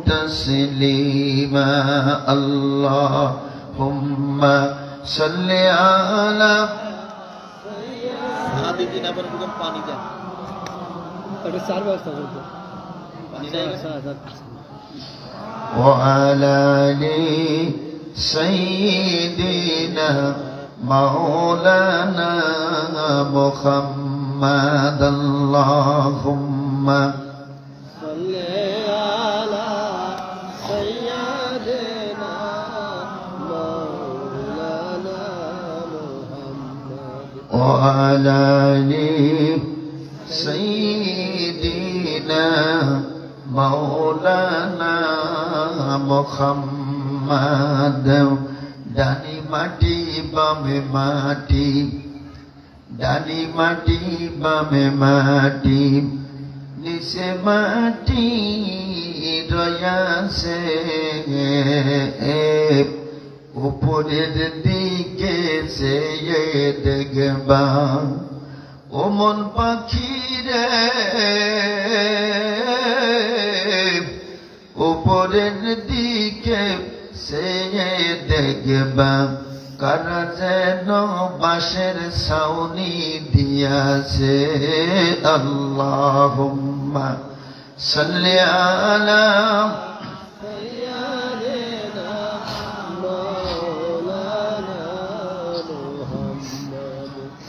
تسليما اللهم صل على وعلى آل سيدنا مولانا محمد اللهم وعلى آل سيدنا مولانا محمد ডানি মাটি বামে মাটি ডানি মাটি বামে মাটি নিচে মাটি রয়াছে উপরের দিকে চেয়ে দেখবা ও মন পাখি রে উপরের দিকে চেয়ে দেখবা কারা যেন বাঁশের ছাউনি দিয়াছে আল্লাহুম্মা সাল্লি আলা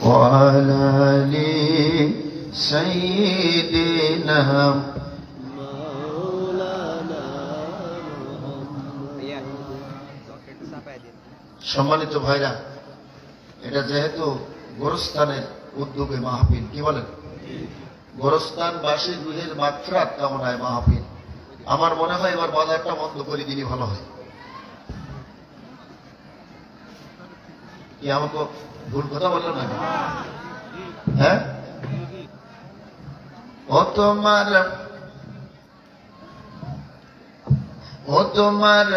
وعلى آل سيدنا সম্মানিত ভাইরা, এটা যেহেতু গোরস্থানের উদ্যোগে মাহফিল, কি বলেন, গোরস্থানবাসী রুহের মাগফিরাত কামনায় মাহফিল, আমার মনে হয় এবার বাজারটা বন্ধ করে দিলে ভালো হয়। কি আমাকে ভুল কথা বললো না? হ্যাঁ, ও তোমার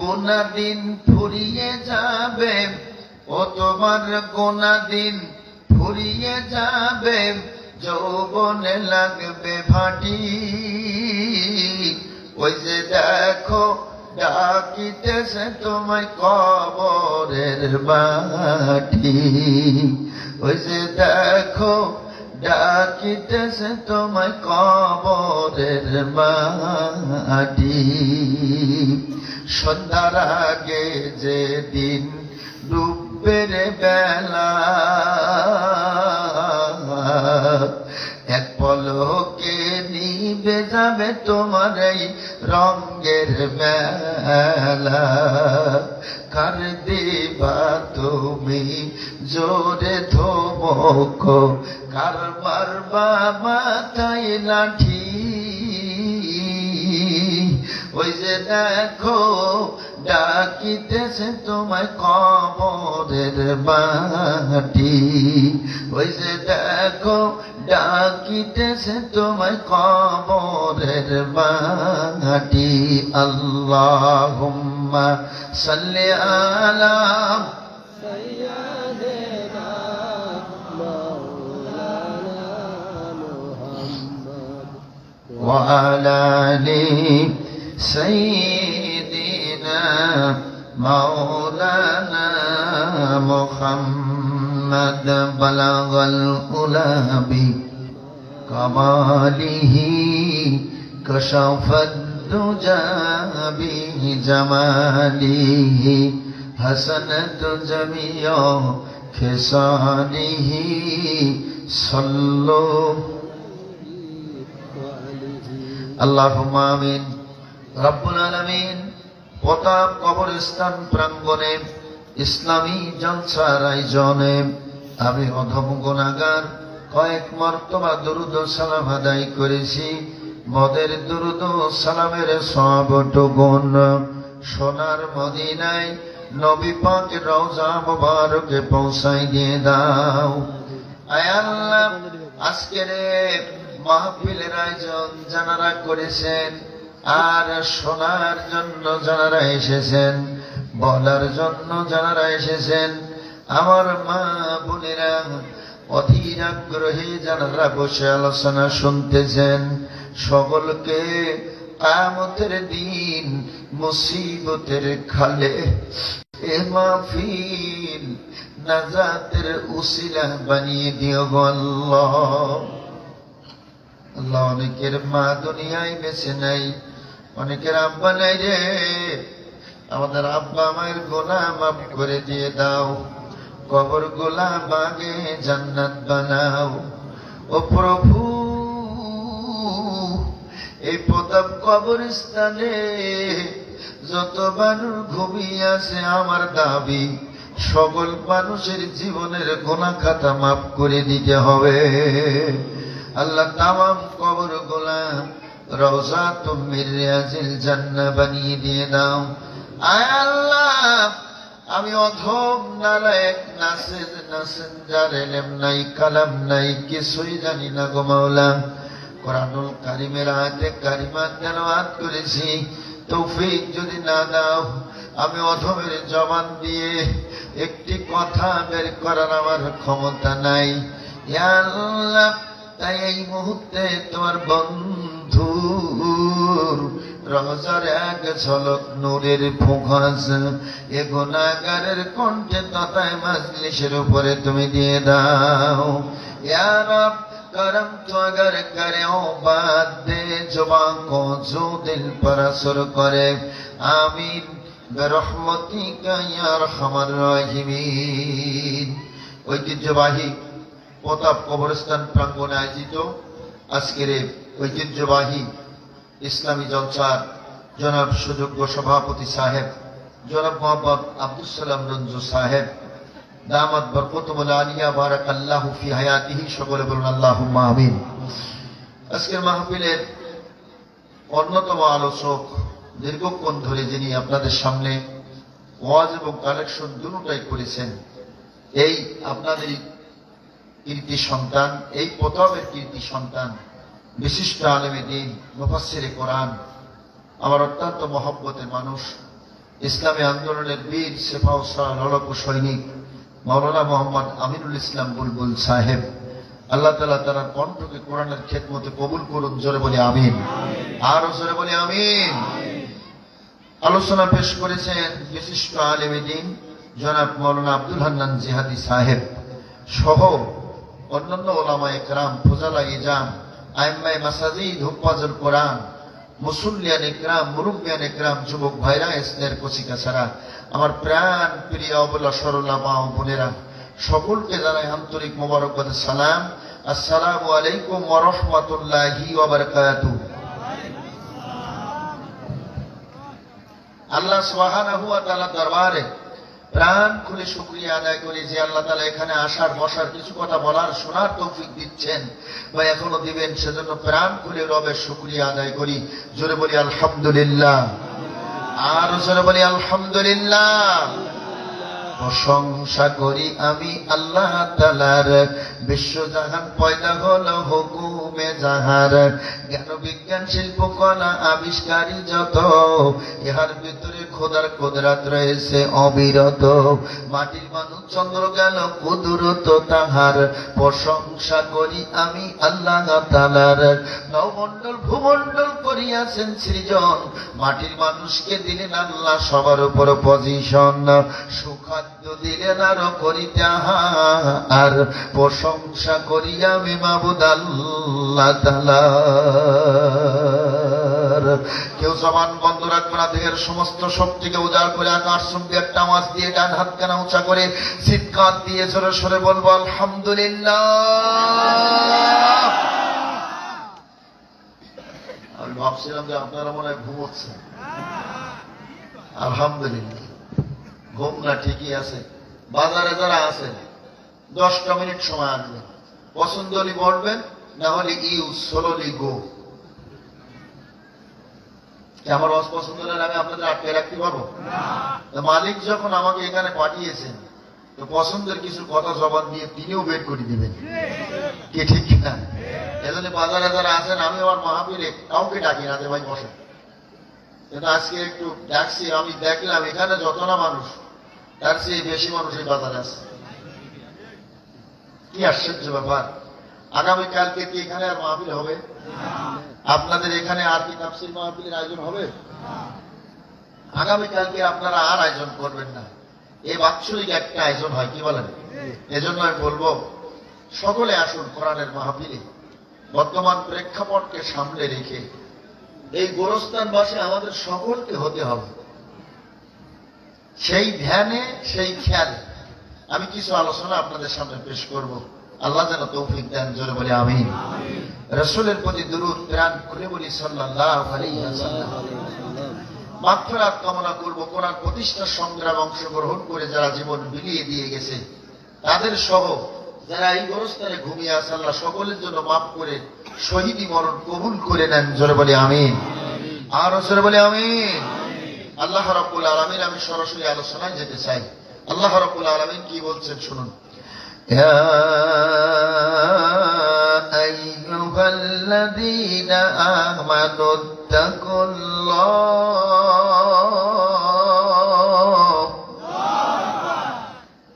গোনা দিন ফুরিয়ে যাবে, ও তোমার গোনা দিন ফুরিয়ে যাবে, যৌবনে লাগবে ভাটি। ওই যে দেখো ডাকিতেছে তোমায় কবরের মাটি, ওই যে দেখো ডাকিতেছে তোমায় কবরের মাটি। সন্ধ্যার আগে যেদিন ডুববে বেলা, এক পলকে নিবে যাবে তোমার এই রঙের মেলা। কার দিবা তুমি জোরে ধমক, কার মারবা মাথায় লাঠি। ওই যে দেখো ডাকিতেছে তোমায় কবরের মাটি, ওই যে দেখো ডাকিতেছে তোমায় কবরের মাটি। আল্লাহুম্মা সাল্লি আলা সাইয়্যিদিনা মাওলানা মুহাম্মদ ওয়া আলা আলি সাইয়্যিদিনা মাওলানা মুহাম্মদ। বালাগাল উলা বি কামালিহি কাশাফাদ দুজা বি জামালিহি হাসানাত জামিয়া খিসালিহি সাল্লু আল্লাহুম্মা আমিন। রব্বুল আলামিন প্রতাপ কবরস্থান প্রাঙ্গণে ইসলামী জলসার আয়োজনে আমি অধম গুনাহগার কয়েক মর্তবা দুরূদ ও সালাম আদায় করেছি। মদের দুরূদ ও সালামের সবটুকুন সোনার মদিনায় নবী পাকের রওজা মুবারকে পৌঁছাই দিয়ে দাও। আয় আল্লাহ, আজকের মাহফিলের আয়োজন যারা করেছেন আর শোনার জন্য যারা এসেছেন, বলার জন্য যারা এসেছেন, আমার মা বোনেরা অধীর আগ্রহে যারা বসে আলোচনা শুনতেছেন, সকলকে কিয়ামতের দিন মুসিবতের খালে এ মাহফিল নাজাতের উসিলা বানিয়ে দিও গো আল্লাহ। আল্লাহ, অনেকের মা দুনিয়ায় বেঁচে নাই, অনেকের আব্বা নাই রে, আমাদের আব্বা মায়ের গুনাহ মাফ করে দিয়ে দাও, কবর গুলা বাগে জান্নাত বানাও। ও প্রভু, এই প্রতাপ কবরস্থানে যত মানুষ ঘুমিয়ে আছে, আমার দাবি সকল মানুষের জীবনের গুনাহ খাতা মাফ করে দিতে হবে। আল্লাহ, তামাম কবর গুলা রওজাতুম মির রিয়াজিল জান্নাহ বানিয়ে দিয়ে দাও। আয় আল্লাহ, আমি অধম নালায়েক নাসেন যার ইলম নাই, কালাম নাই, কিছুই জানি না গো মাওলা। কোরআনুল কারীমের আয়াতে কারিমা তেলাওয়াত করেছি, তৌফিক যদি না দাও, আমি অধমের জবান দিয়ে একটি কথা বের করার আমার ক্ষমতা নাই। ইয়া আল্লাহ, তাই এই মুহূর্তে তোমার বন্ধুর রওজার এক ঝলক নূরের ফোঁকাস এ গুনাহগারের কণ্ঠে তথায় মাজলিসের উপরে তুমি দিয়ে দাও। ইয়া রব, करम तो अगर करे ओ बात दे जुबान को जो दिल पर असर करे, आमीन बेरहमतिका या अरहमर राहिमीन। ঐতিহ্যবাহী প্রতাপ কবরস্থান প্রাঙ্গণে আয়োজিত আজকের ঐতিহ্যবাহী ইসলামী জলসার জনাব সুযোগ্য সভাপতি সাহেব জনাব মোহাম্মদ আব্দুল সালাম রঞ্জু সাহেব, দামাত বরকতুল আলিয়া বারাকাল্লাহু ফি হায়াতিহি, সকলে বলুন আল্লাহুম্মা আমিন। আজকের মাহফিলের অন্যতম আলোচক, দীর্ঘক্ষণ ধরে যিনি আপনাদের সামনে ওয়াজ এবং কালেকশন দুটোটাই করেছেন, এই আপনাদের কীর্তি সন্তান, এই প্রতাপের কীর্তি সন্তান, বিশিষ্ট আলেমে দ্বীন, মুফাসসিরে কোরআন, আমার অত্যন্ত মহব্বতের মানুষ, ইসলামী আন্দোলনের বীর সেফাউসার লড়াকু সৈনিক মাওলানা মোহাম্মদ আমিনুল ইসলাম বুলবুল সাহেব, আল্লাহ তাআলা তার কণ্ঠকে কোরআনের খেদমতে কবুল করুন। জোরে বলি আমিন, আরো জোরে বলি আমিন। আলোচনা পেশ করেছেন বিশিষ্ট আলেমে দ্বীন জনাব মাওলানা আব্দুল হান্নান জিহাদি সাহেব সহ অন্যান্য ওলামায়ে কেরাম, ফুজালা ইজাম, আইম্মায়ে মাসাজিদ, হুফাজুল কোরআন, মুসল্লিয়ান ইকরাম, মুরব্বিয়ান ইকরাম, যুবক ভাইরা, স্নেহের কচিকাছাড়া, আমার প্রাণ প্রিয় অবলা সরলা মা ও বোনেরা, সকলকে জানাই আন্তরিক মোবারকবাদ সালাম। আসসালামু আলাইকুম ওয়া রাহমাতুল্লাহি ওয়া বারাকাতুহু। আল্লাহ সুবহানাহু ওয়া তাআলা দরবারে প্রাণ খুলে শুকরিয়া আদায় করি যে আল্লাহ তাআলা এখানে আসার, বসার, কিছু কথা বলার, শোনার তৌফিক দিচ্ছেন বা এখনো দিবেন, সেজন্য প্রাণ খুলে রবের শুকরিয়া আদায় করি। জোরে বলি আলহামদুলিল্লাহ, আর জোরে বলি আলহামদুলিল্লাহ। প্রশংসা করি আমি আল্লাহ তাআলার, বিশ্বজাহান পয়দা হলো হুকুমে যাহার, জ্ঞান বিজ্ঞান শিল্প কলা আবিষ্কারী যত, ইহার ভিতরে খোদার কুদরত রয়েছে অবিরত, মাটির মানুষ চন্দ্র গেল কুদরত তাহার, প্রশংসা করি আমি আল্লাহ তাআলার। নবমণ্ডল ভূমণ্ডল করিয়াছেন সৃজন, মাটির মানুষকে দিলেন আল্লাহ সবার উপর পজিশন, সুখাদ্য দিলেন আরো করিতে আর, প্রশংসা করি আমি মাবুদ আল্লাহ তাআলার। কেউ জবান বন্ধ রাখবে না, দেহের সমস্ত শক্তিকে উজাড় করে আকাশ চুম্বি একটা আওয়াজ দিয়ে ডান হাত কানা উঁচা করে চিৎকার দিয়ে জোরে সরে বলবো আলহামদুলিল্লাহ। আমি ভাবছিলাম যে আপনারা মনে হয় ঘুমোচ্ছেন। আলহামদুলিল্লাহ, ঘুম না ঠিকই আছে। বাজারে যারা আছেন 10টা মিনিট সময় আসবেন, পছন্দ হলে বলবেন, না হলে ইউ সোলোলি গো। আমার অপছন্দ হলে আমি আপনাদের আটকে রাখতে পারবো? মালিক যখন আমাকে এখানে পাঠিয়েছেন, তো পছন্দের কিছু কথা জবান দিয়ে তিনিও বের করে দিবেন, কি ঠিক না? এজন্য বাজারে যারা আছেন, আমি আমার মাহফিলে কাউকে ডাকি না যে ভাই বসেন, কিন্তু আজকে একটু ডাকছি। আমি দেখলাম এখানে যত না মানুষ, তার চেয়ে বেশি মানুষ এই বাজারে আছে। কি আশ্চর্য ব্যাপার! আগামীকালকে কি এখানে আর মাহফিল হবে? আপনাদের এখানে আর কি তাফসীর মাহফিলের আয়োজন হবে? আগামীকালকে আপনারা আর আয়োজন করবেন না, এই বাৎসরিক একটা আয়োজন হয়, কি বলেন? এজন্য আমি বলবো সকলে আসুন কোরআনের মাহফিলে। বর্তমান প্রেক্ষাপটকে সামনে রেখে এই গোরস্থানবাসী আমাদের সকলকে হতে হবে সেই ধ্যানে, সেই খেয়ালে। আমি কিছু আলোচনা আপনাদের সামনে পেশ করব, আল্লাহ যেন তৌফিক দেন, জোরে বলি আমিন। রাসূলের প্রতি দুরূদ প্রাণ খুলে বলি সাল্লাল্লাহু আলাইহি ওয়াসাল্লাম। মাগফিরাত কামনা করব কোরআন প্রতিষ্ঠার সংগ্রামে অংশগ্রহণ করে যারা জীবন বিলিয়ে দিয়ে গেছে তাদের সহ যারা এই গোরস্থানে ঘুমিয়ে আছে, আল্লাহ সকলের জন্য মাফ করে শহীদি মরণ কবুল করে নেন, জোরে বলি আমিন। আর জোরে বলি আমিন। আল্লাহ রাব্বুল আলামিন, আমি সরাসরি আলোচনায় যেতে চাই। আল্লাহ রাব্বুল আলামিন কি বলছেন শুনুন। ইয়া আইয়ুহাল্লাযীনা আমানুত্তাকুল্লাহ।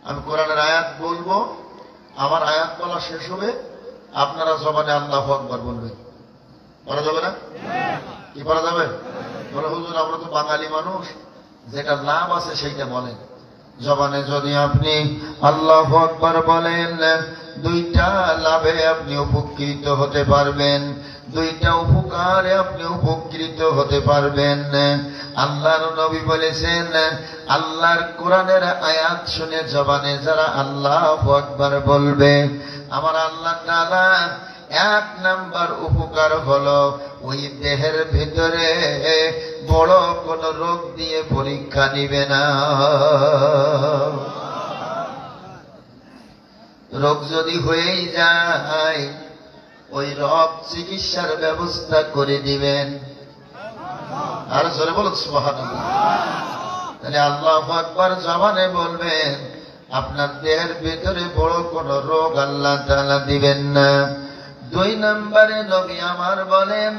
আমি কোরআনের আয়াত বলবো, আমার আয়াত বলা শেষ হবে, আপনারা জবানে আল্লাহু আকবার বলবেন। বলা যাবে না? কি বলা যাবে? বলে হুজুর আমরা তো বাঙালি মানুষ, যেটা লাভ আছে সেইটা বলেন। জবানে যদি আপনি আল্লাহু আকবার বলেন, দুইটা লাভে আপনি উপকৃত হতে পারবেন, দুইটা উপকারে আপনি উপকৃত হতে পারবেন। আল্লাহর নবী বলেছেন, আল্লাহর কোরআনের আয়াত শুনে জবানে যারা আল্লাহু আকবার বলবে, আমার আল্লাহ তাআলা এক নাম্বার উপকার হলো ওই দেহের ভিতরে বড় কোন রোগ দিয়ে পরীক্ষা নিবে না। রোগ যদি হয়েই যায় ওই রোগ চিকিৎসার ব্যবস্থা করে দিবেন। আর জোরে বলুন সুবহানাল্লাহ। তাহলে আল্লাহু আকবার জবানে বলবেন, আপনার দেহের ভিতরে বড় কোন রোগ আল্লাহ তাআলা দিবেন না। দুই নম্বরে নবী আমার বলেন,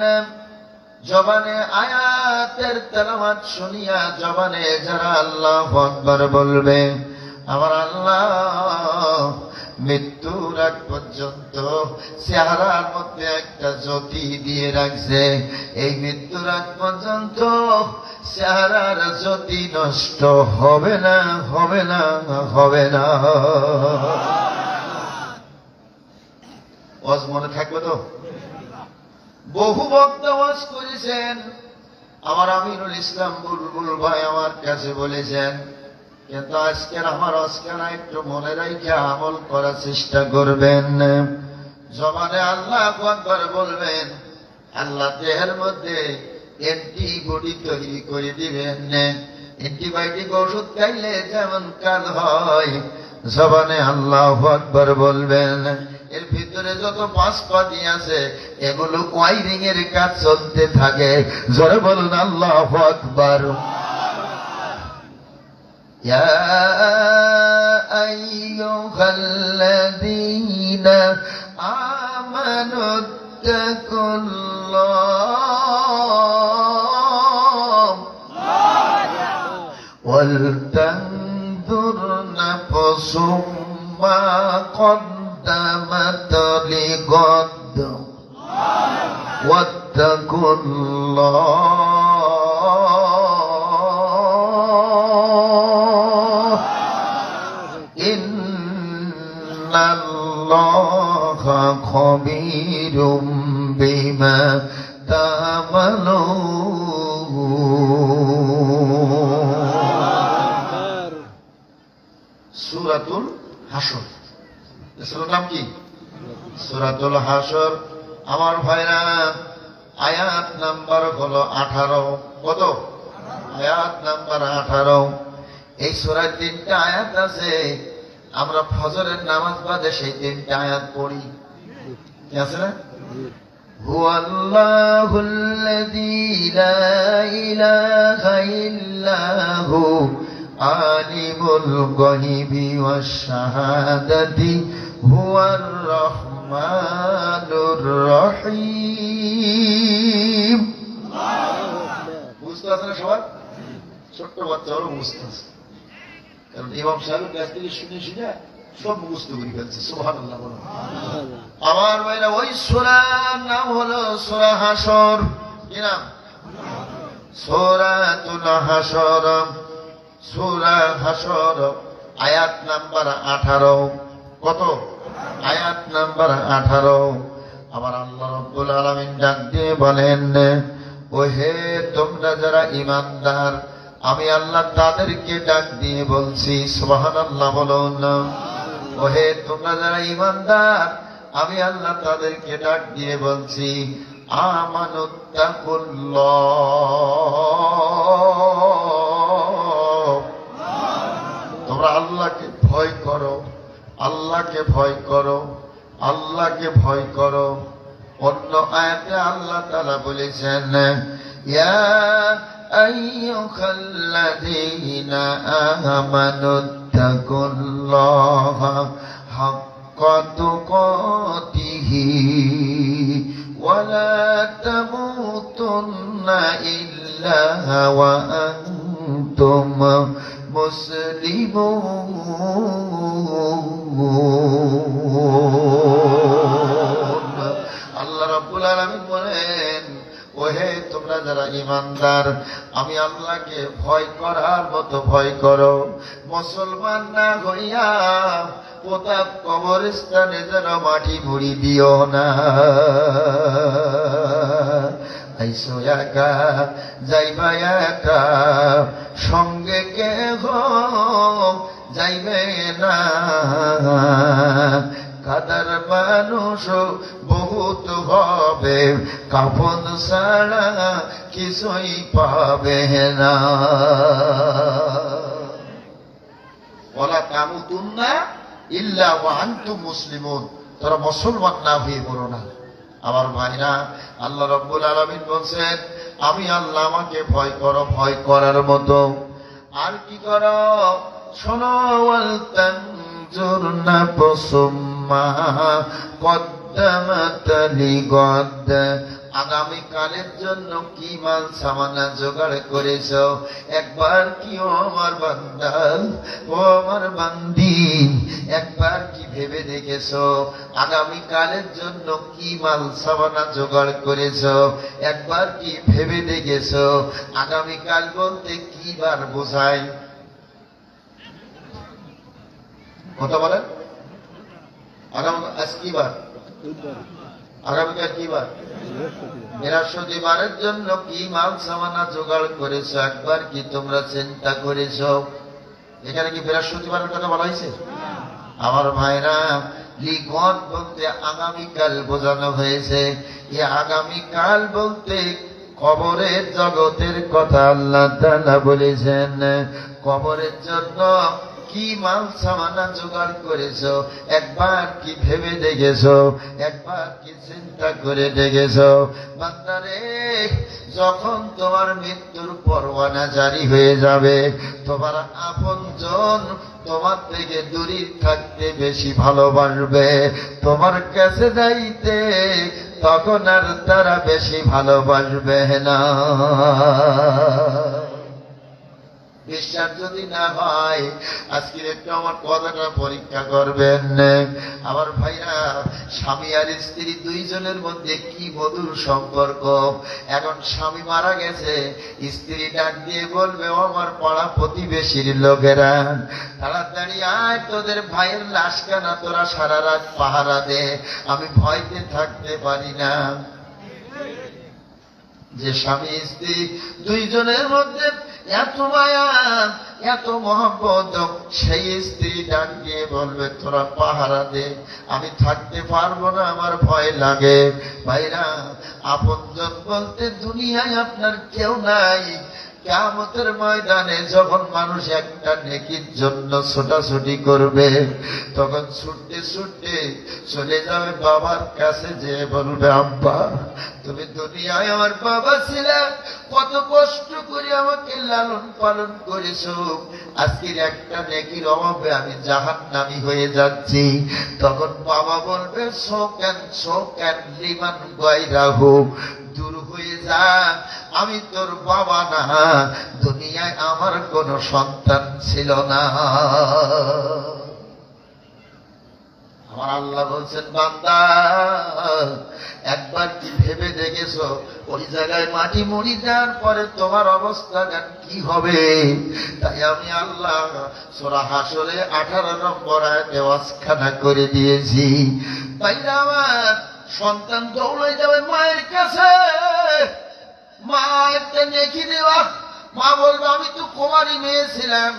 জবানে আয়াতের তেলাওয়াত শুনিয়া জবানে যারা আল্লাহু আকবার বলবে, আমার আল্লাহ মৃত্যুর আগ পর্যন্ত চেহারার মধ্যে একটা জ্যোতি দিয়ে রাখছে। এই মৃত্যুর আগ পর্যন্ত চেহারার জ্যোতি নষ্ট হবে না, হবে না, হবে না। ওয়াজ মনে থাকবে তো? বহু বক্তা ওয়াজ করেছেন, আমার আমিরুল ইসলাম বুলবুল ভাই আমার কাছে বলেছেন, কিন্তু আজকের আমার আজকেরা একটু মনে রেখে আমল করার চেষ্টা করবেন। জবানে আল্লাহু আকবার বলবেন, আল্লাহ দেহের মধ্যে অ্যান্টিবডি তৈরি করে দিবেন। অ্যান্টিবায়োটিক ওষুধ খাইলে যেমন কাজ হয়, জবানে আল্লাহু আকবার বলবেন, এর ভিতরে যত পাঁচপাতি আছে এগুলো ওয়াইরিং এর কাজ চলতে থাকে। জোরে বলুন আল্লাহু আকবার। ইয়া আইয়ুহাল্লাযীনা আমানুত্তাকুল্লাহ ওয়াল তানজুর নাফসুম মা قدمت لغد واتقوا الله إن الله خبير بما تعملون। সূরাতুল হাশর, এর নাম কি? সূরাতুল হাশর। আমার ভাইরা, আয়াত নাম্বার হলো 18। কত? আয়াত নাম্বার 18। এই সূরায় 3টা আয়াত আছে, আমরা ফজরের নামাজ বাদে সেই 3টা আয়াত পড়ি। কি আছে না? হুয়াল্লাহুল্লাযী লা ইলাহা ইল্লাহু আলিমুল গায়বি ওয়াশ শাহাদাতি হুয়ার রহমানুর রহিম। বুঝতে আছে না সবার? ছোট্ট বাচ্চারও বুঝতে আছে, কারণ ইমাম সাহেবের কাছ থেকে শুনে শুনে সব মুখস্থ করে ফেলছে। সুবহানাল্লাহ বলো। আমার ভাইরা, ওই সূরার নাম হলো সূরা হাসর। কি নাম? সূরাতুল হাসর। সূরা হাসর আয়াত নাম্বার 18। কত? আয়াত নাম্বার 18। আবার আল্লাহ রাব্বুল আলামিন ডাক দিয়ে বলেন, ও হে তোমরা যারা ঈমানদার, আমি আল্লাহ তাদেরকে ডাক দিয়ে বলছি। সুবহানাল্লাহ বলুন। ও হে তোমরা যারা ঈমানদার, আমি আল্লাহ তাদেরকে ডাক দিয়ে বলছি, আমানুত্তাকুল্লাহ, তোমরা আল্লাহকে ভয় করো, আল্লাহকে ভয় করো, আল্লাহকে ভয় করো। অন্য আয়াতে আল্লাহ তাআলা বলেছেন, ইয়া আইয়ুহাল্লাযীনা আমানুত্তাকুল্লাহা হাক্কা তুকাতিহি ওয়া লা তামুতুন্না ইল্লা ওয়া আনতুম মুসলিমুন। আল্লাহ রাব্বুল আলামিন বলেন, ওহে তোমরা যারা ঈমানদার, আমি আল্লাহকে ভয় করার মতো ভয় করো। মুসলমান না হইয়া প্রতাপ কবরস্থানে যেন মাটি মুড়ি দিও না। আইসো একা, যাইবা একা, সঙ্গে কেহ যাইবে না। কাদার মানুষ বহুত হবে, কাফন ছাড়া কিছুই পাবে না। ওয়ালা তামুতুন্না ইল্লা ওয়া আনতুম মুসলিমুন, তোরা মুসলমান না হয়ে মরো না। আমার ভাইরা, আল্লাহ রাব্বুল আলামিন বলছেন, আমি আল্লাহ, আমাকে ভয় করো, ভয় করার মতো। আর কি করো? শোনো, ওয়াল তানজুর নাফসুম মা কদ্দামাত লিগাদ, আগামীকালের জন্য কি মাল সামানা জোগাড় করেছ, একবার কি ও আমার বান্দা, ও আমার বান্দি, একবার কি ভেবে দেখেছো আগামীকালের জন্য কি মাল সামানা জোগাড় করেছ? একবার কি ভেবে দেখেছো আগামীকাল বলতে কি বার বোঝায়? কথা বলেন। আজ কি বার? আগামীকাল কি বার? বৃহস্পতিবারের জন্য কি মাল সামানা জোগাড় করেছো, একবার কি তোমরা চিন্তা করেছো? এখানে কি বৃহস্পতিবারের কথা বলা হয়েছে? আমার ভাইরা, লিগত বলতে আগামীকাল বোঝানো হয়েছে। এই আগামীকাল বলতে কবরের জগতের কথা আল্লাহ তাআলা বলেছেন। কবরের জন্য কি মাল সামানা জোগাড় করেছো, একবার কি ভেবে দেখেছো? একবার কি চিন্তা করে দেখেছো? বান্দারে, যখন তোমার মৃত্যুর পরোয়ানা জারি হয়ে যাবে, তোমার আপনজন তোমার থেকে দূরে থাকতে বেশি ভালোবাসবে, তোমার কাছে যাইতে তখন আর তারা বেশি ভালোবাসবে না। বিশ্বাস যদি না হয়, আজকের একটু আমার কথাটা পরীক্ষা করবেন। আমার ভাইরা, স্বামী আর স্ত্রী দুইজনের মধ্যে কি মধুর সম্পর্ক। এখন স্বামী মারা গেছে, স্ত্রী ডাক দিয়ে বলবে, ও আমার পাড়া প্রতিবেশীর লোকেরা, তাড়াতাড়ি আয়, তোদের ভাইয়ের লাশ কানা তোরা সারা রাত পাহারা দে, আমি ভয়তে থাকতে পারি না। যে স্বামী স্ত্রী দুইজনের মধ্যে এত মায়া, এত মহব্বত, সেই স্ত্রী ডাক দিয়ে বলবে, তোরা পাহারা দে, আমি থাকতে পারবো না, আমার ভয় লাগে। ভাইরা, আপনজন বলতে দুনিয়ায় আপনার কেউ নাই। কিয়ামতের ময়দানে যখন মানুষ একটা নেকির জন্য ছোটাছুটি করবে, তখন ছুটতে ছুটতে চলে যাবে বাবার কাছে, যে বলবে, আব্বা, তুমি দুনিয়ায় আমার বাবা ছিলে, কত কষ্ট করে আমাকে লালন পালন করেছো, আজকের একটা নেকির অভাবে আমি জাহান্নামী হয়ে যাচ্ছি। তখন বাবা বলবে, শোকেন লিমান গায়রাহু, দূর হয়ে যা, আমি তোর বাবা না, দুনিয়ায় আমার কোনো সন্তান ছিল না। আমার আল্লাহ বলছেন, বান্দা একবার কি ভেবে দেখেছো ওই জায়গায় মাটি মুড়ি দেওয়ার পরে তোমার অবস্থাটা কি হবে? তাই আমি আল্লাহ সূরা হাশরে 18 নম্বর আয়াতে ওয়াজখানা করে দিয়েছি। তাই না আমার সন্তান দৌড়ে যাবে মায়ের কাছে, মা একটা নেকি দেওয়া। মা বলবে, আমি তো কুমারী মেয়ে ছিলাম,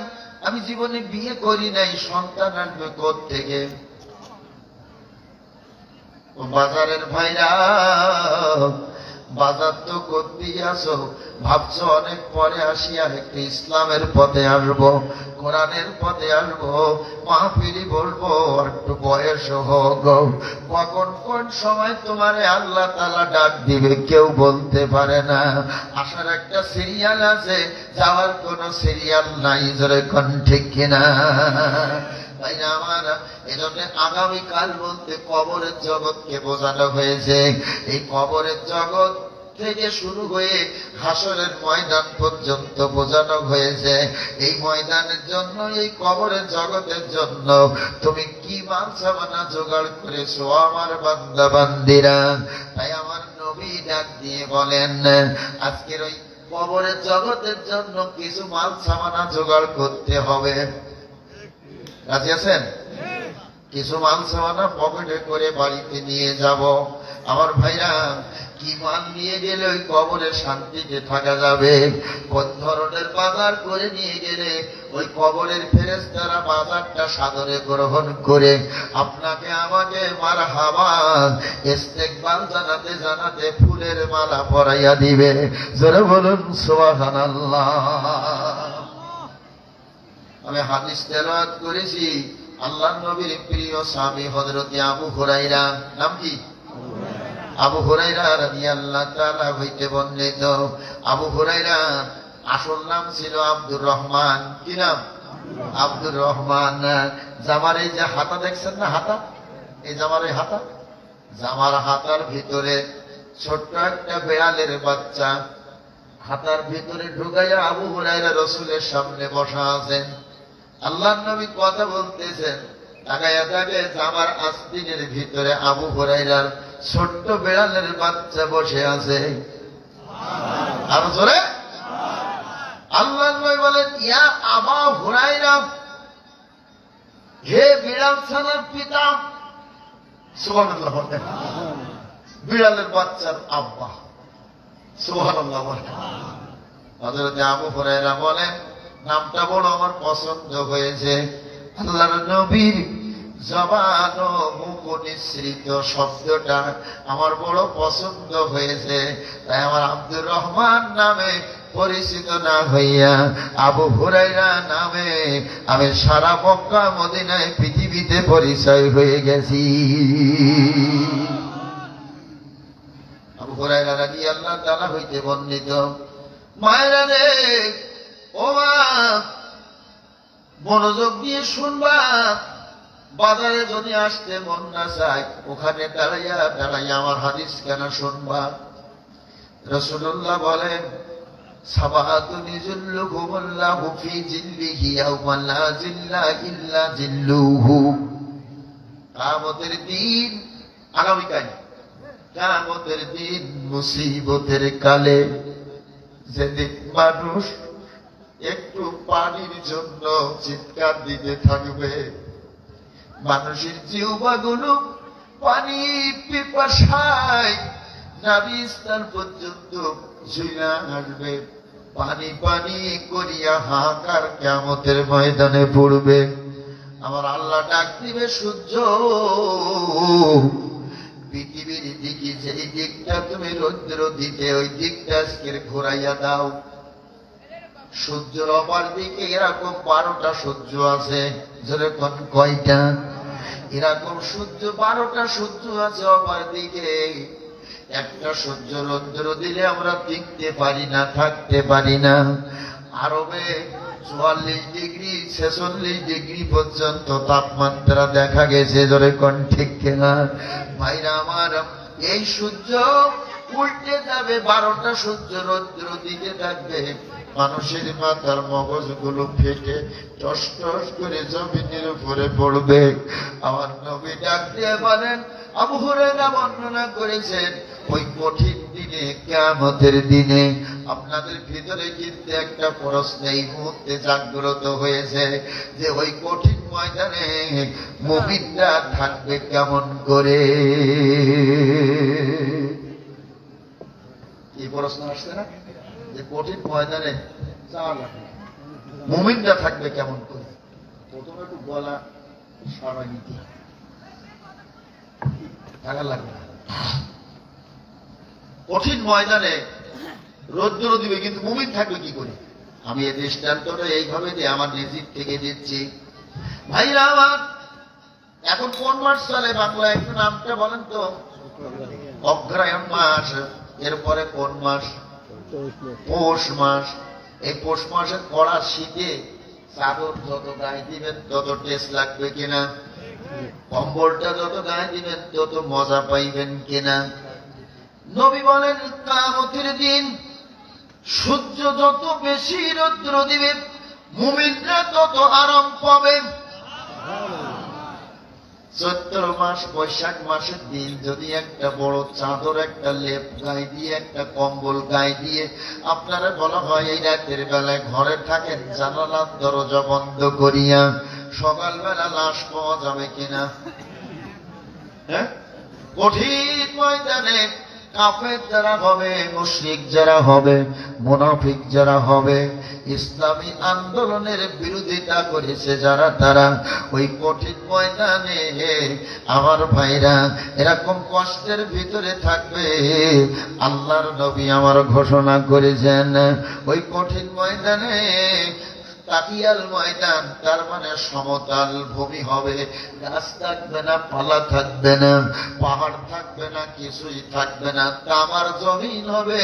আমি জীবনে বিয়ে করি নাই, সন্তান আনবে কোত্থেকে? বাজারের ভাইরা, বাজার তো করতেই আসো, ভাবছো অনেক পরে আসিয়া একটু ইসলামের পথে আসবো, কোরআনের পথে আসবো, মাহফিলি বলবো, একটু বয়স হোক। কখন কোন সময় তোমারে আল্লাহ তাআলা ডাক দিবে কেউ বলতে পারে না। আসার একটা সিরিয়াল আছে, যাওয়ার কোনো সিরিয়াল নাই। জোরে কোন ঠিক কিনা? তাই না আমার, এজন্য আগামীকাল বলতে কবরের জগৎকে বোঝানো হয়েছে। এই কবরের জগৎ থেকে শুরু হয়ে হাসরের ময়দান পর্যন্ত বোঝানো হয়েছে। এই ময়দানের জন্য, এই কবরের জগতের জন্য তুমি কি মানসামানা জোগাড় করেছো আমার বান্দা বান্দিরা? তাই আমার নবী ডাক দিয়ে বলেন, আজকের ওই কবরের জগতের জন্য কিছু মানসামানা জোগাড় করতে হবে। রাজি আছেন? কিছু মাল সামানা পকেটে করে বাড়িতে নিয়ে যাব। আমার ভাইরা, কি মাল নিয়ে গেলে ওই কবরে শান্তিতে থাকা যাবে? কোন ধরনের বাজার করে নিয়ে গেলে ওই কবরের ফেরেশতারা বাজারটা সাদরে গ্রহণ করে আপনাকে আমাকে মারহাবা ইস্তেকবাল জানাতে জানাতে ফুলের মালা পরাইয়া দিবে। জোরে বলুন সুবহানাল্লাহ। আমি হাদিস তেলাওয়াত করেছি, আল্লাহর নবীর প্রিয় সাহাবী হযরত আবু হুরায়রা। নাম কি? আবু হুরায়রা রাদিয়াল্লাহু তাআলা হইতে বর্ণিত। আবু হুরায়রা আসল নাম ছিল আব্দুর রহমান। কি নাম? আব্দুর রহমান। জামার এই যে হাতা দেখছেন না, হাতা, এই জামার এই হাতা, জামার হাতার ভিতরে ছোট্ট একটা বেড়ালের বাচ্চা হাতার ভিতরে ঢুকাইয়া আবু হুরায়রা রাসূলের সামনে বসা আছেন। আল্লাহর নবী কথা বলতেছেন, তাকায়া থাকে জামার আস্তিনের ভিতরে আবু হুরায়রার ছোট্ট বেড়ালের বাচ্চা বসে আছে। আর জোরে আল্লাহর নবী বলেন, ইয়া আবা হুরায়রা, হে বিড়াল ছানার পিতা। সুবহানাল্লাহ। বিড়ালের বাচ্চার আব্বা। সুবহানাল্লাহ। হযরত আবু হুরায়রা বলেন, নামটা বড় আমার পছন্দ হয়েছে। আল্লাহর নবীর জবান ও মুখ নিঃসৃত শব্দটা আমার বড় পছন্দ হয়েছে। তাই আমার আব্দুর রহমান নামে পরিচিত না হইয়া আবু হুরায়রা নামে আমি সারা মক্কা মদিনায় পৃথিবীতে পরিচয় হয়ে গেছি। আবু হুরায়রা রাদিয়াল্লাহু তাআলা হইতে বর্ণিত। মায়েরা রে, ও মা, মনোযোগ দিয়ে শুনবা। বাজারে যদি আসতে মন না চায়, ওখানে দাঁড়াইয়া দাঁড়াইয়া আমার হাদিস কেন শুনবা? রাসূলুল্লাহ বলেন, সাবাহাতুন ইযিল্লুহুমুল্লাহু ফি জিল্লিহি ইয়াওমা লা জিল্লা ইল্লা জিল্লুহু। কিয়ামতের দিন, আগামীকাল কিয়ামতের দিন, মুসিবতের কালে যেদিন মানুষ একটু পানির জন্য চিৎকার দিতে থাকবে, মানুষের জিহ্বাগুলো পানি পিপাসায় নাভি স্থান পর্যন্ত ঝুইলা আসবে, পানি পানি করিয়া হাহাকার কিয়ামতের ময়দানে পড়বে। আমার আল্লাহ ডাক দিবে, সূর্য, পৃথিবীর দিকে যেই দিকটা তুমি রৌদ্র দিতে ওই দিকটা আজকের ঘুরাইয়া দাও। সূর্যের অপর দিকে এরকম 12টা সূর্য আছে। যেরকম কয়টা? এরকম সূর্য 12টা সূর্য আছে অপর দিকে। একটা সূর্য রৌদ্র দিলে আমরা টিকতে পারি না, থাকতে পারি না। আরবে 44 ডিগ্রি 46 ডিগ্রি পর্যন্ত তাপমাত্রা দেখা গেছে। ধরে কোন ঠিক কিনা? ভাইরা আমার, এই সূর্য উল্টে যাবে, 12টা সূর্য রৌদ্র দিকে থাকবে, মানুষের মাথার মগজগুলো ফেটে টস টস করে জমিনের উপরে পড়বে। আমার নবী ডাক দিয়ে বলেন, আবু হুরায়রা বর্ণনা করেছেন, ওই কঠিন দিনে, কিয়ামতের দিনে আপনাদের ভিতরে কিন্তু একটা প্রশ্ন এই মুহূর্তে জাগ্রত হয়েছে যে ওই কঠিন ময়দানে মুমিনরা থাকবে কেমন করে। এই প্রশ্ন আসছে না যে কঠিন ময়দানে মুমিনরা থাকবে কেমন করে। প্রথমে একটু গলা সরাই নিতে থাকা লাগবে না। কঠিন ময়দানে রৌদ্র দিবে, কিন্তু মুমিন থাকবে কি করে। আমি এই দৃষ্টান্তটা এইভাবে দিয়ে আমার নিজের থেকে দিচ্ছি। ভাইরা আমার, এখন কোন মাস চলে বাংলা একটু নামটা বলেন তো। অগ্রহায়ণ মাস, এরপরে কোন মাস? পৌষ মাস। এই পৌষ মাসের কড়া শীতে চাদর যত গায়ে দিবেন তত টেস্ট লাগবে কিনা, কম্বলটা যত গায়ে দিবেন তত মজা পাইবেন কিনা। নবী বলেন, কিয়ামতের দিন সূর্য যত বেশি রৌদ্র দিবে মুমিনরা তত আরাম পাবে। চৈত্র মাস বৈশাখ মাসের দিন যদি একটা বড় চাদর, একটা লেপ গায়ে দিয়ে, একটা কম্বল গায়ে দিয়ে আপনারা বলা হয় এই রাতের বেলায় ঘরে থাকেন, জানালার দরজা বন্ধ করিয়া, সকালবেলা লাশ পাওয়া যাবে কিনা? হ্যাঁ, কঠিন ময়দানে কাফের যারা হবে, মুশরিক যারা হবে, মুনাফিক যারা হবে, ইসলামী আন্দোলনের বিরোধিতা করেছে যারা, তারা ওই কঠিন ময়দানে আমার ভাইরা এরকম কষ্টের ভিতরে থাকবে। আল্লাহর নবী আমার ঘোষণা করেছেন, ওই কঠিন ময়দানে তাকিয়াল ময়দান, তার মানে সমতল ভূমি হবে, গাছ থাকবে না, পালা থাকবে না, পাহাড় থাকবে না, কিছুই থাকবে না, তামার জমিন হবে।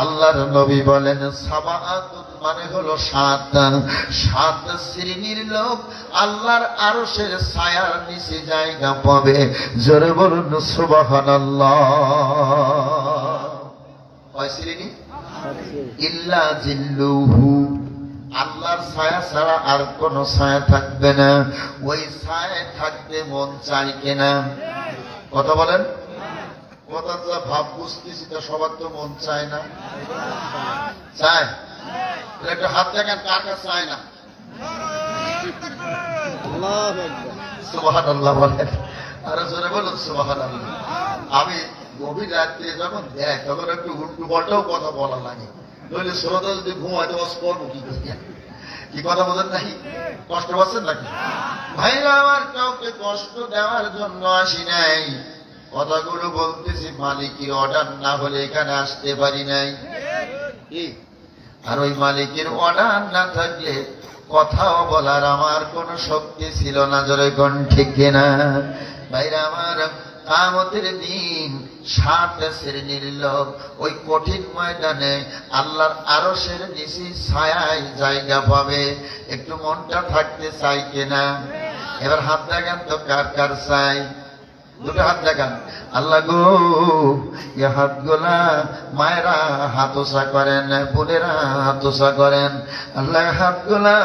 আল্লাহর নবী বলেন, সাবাআত মানে হলো 7 শ্রেণীর লোক আল্লাহর আরশের ছায়ার নিচে জায়গা পাবে। জোরে বলুন সুবহানাল্লাহ। কয় শ্রেণী? ইল্লা জিল্লুহু, আল্লাহর ছায়া ছাড়া আর কোন ছায়া থাকবে না। ওই ছায়ায় থাকতে মন চাই কিনা? কথা বলেন। কথা যা ভাব বুঝতেছি তা সবার তো মন চায় না। চায়? একটা হাত দেখেন কার কাছে চায় না। সুবহানাল্লাহ বলেন, আরো জোরে বলুন সুবহানাল্লাহ। আমি গভীর রাত্রে যখন দেখ তখন একটু উল্টো পাল্টাও কথা বলা লাগে, নইলে শ্রোতা যদি ঘুমায় তো করবো কি করিয়া। কি কথা বোঝেন নাকি? কষ্ট পাচ্ছেন নাকি? ভাইরা আমার, কাউকে কষ্ট দেওয়ার জন্য আসি নাই, কথাগুলো বলতেছি মালিকের অর্ডার না হলে এখানে আসতে পারি নাই। আর ওই মালিকের অর্ডার না থাকলে কথাও বলার আমার কোন শক্তি ছিল না। জোরে কোন ঠিক কিনা? ভাইরা আমার, কিয়ামতের দিন 7 শ্রেণীর লোক ওই কঠিন ময়দানে আল্লাহর আরশের নিচে ছায়ায় জায়গা পাবে। একটু মনটা থাকতে চাই কিনা? এবার হাত দেখান তো কার কার চাই, দুটো হাত দেখান। আল্লাহ গো, এ হাতগুলা মায়েরা হাতোসা করেন, বোনেরা হাতোসা করেন। আল্লাহ হাতগুলা,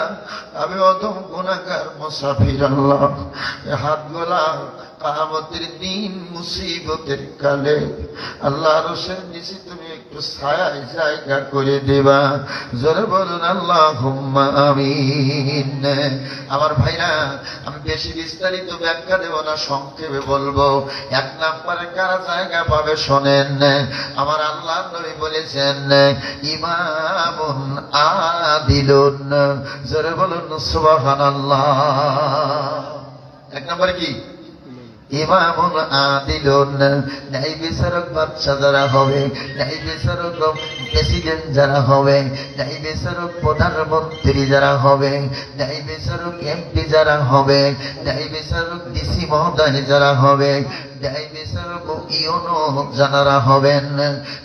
আমি অদম গুনাহগার মুসাফির, আল্লাহ এ হাতগুলা কিয়ামতের দিন মুসিবতের কালে আল্লাহ আরশের নিচে তুমি একটু ছায়ায় জায়গা করে দেবা। জোরে বলুন আল্লাহুম্মা আমিন। আমার ভাইরা, আমি বেশি বিস্তারিত ব্যাখ্যা দেব না, সংক্ষেপে বলবো। 1 নম্বরে কারা জায়গা পাবে শোনেন। আমার আল্লাহর নবী বলেছেন, ইমামুন আদিলুন। জোরে বলুন সুবহানাল্লাহ। 1 নম্বরে কি? ইমামুন আদিলুন। ন্যায় বিচারক বাদশা যারা হবে, ন্যায় বিচারক প্রেসিডেন্ট যারা হবে, ন্যায় বিচারক প্রধানমন্ত্রী যারা হবে, ন্যায় বিচারক এমপি যারা হবে, ন্যায় বিচারক ডিসি মহোদয় যারা হবে, ন্যায় বিচারক ইউনো যারা হবেন,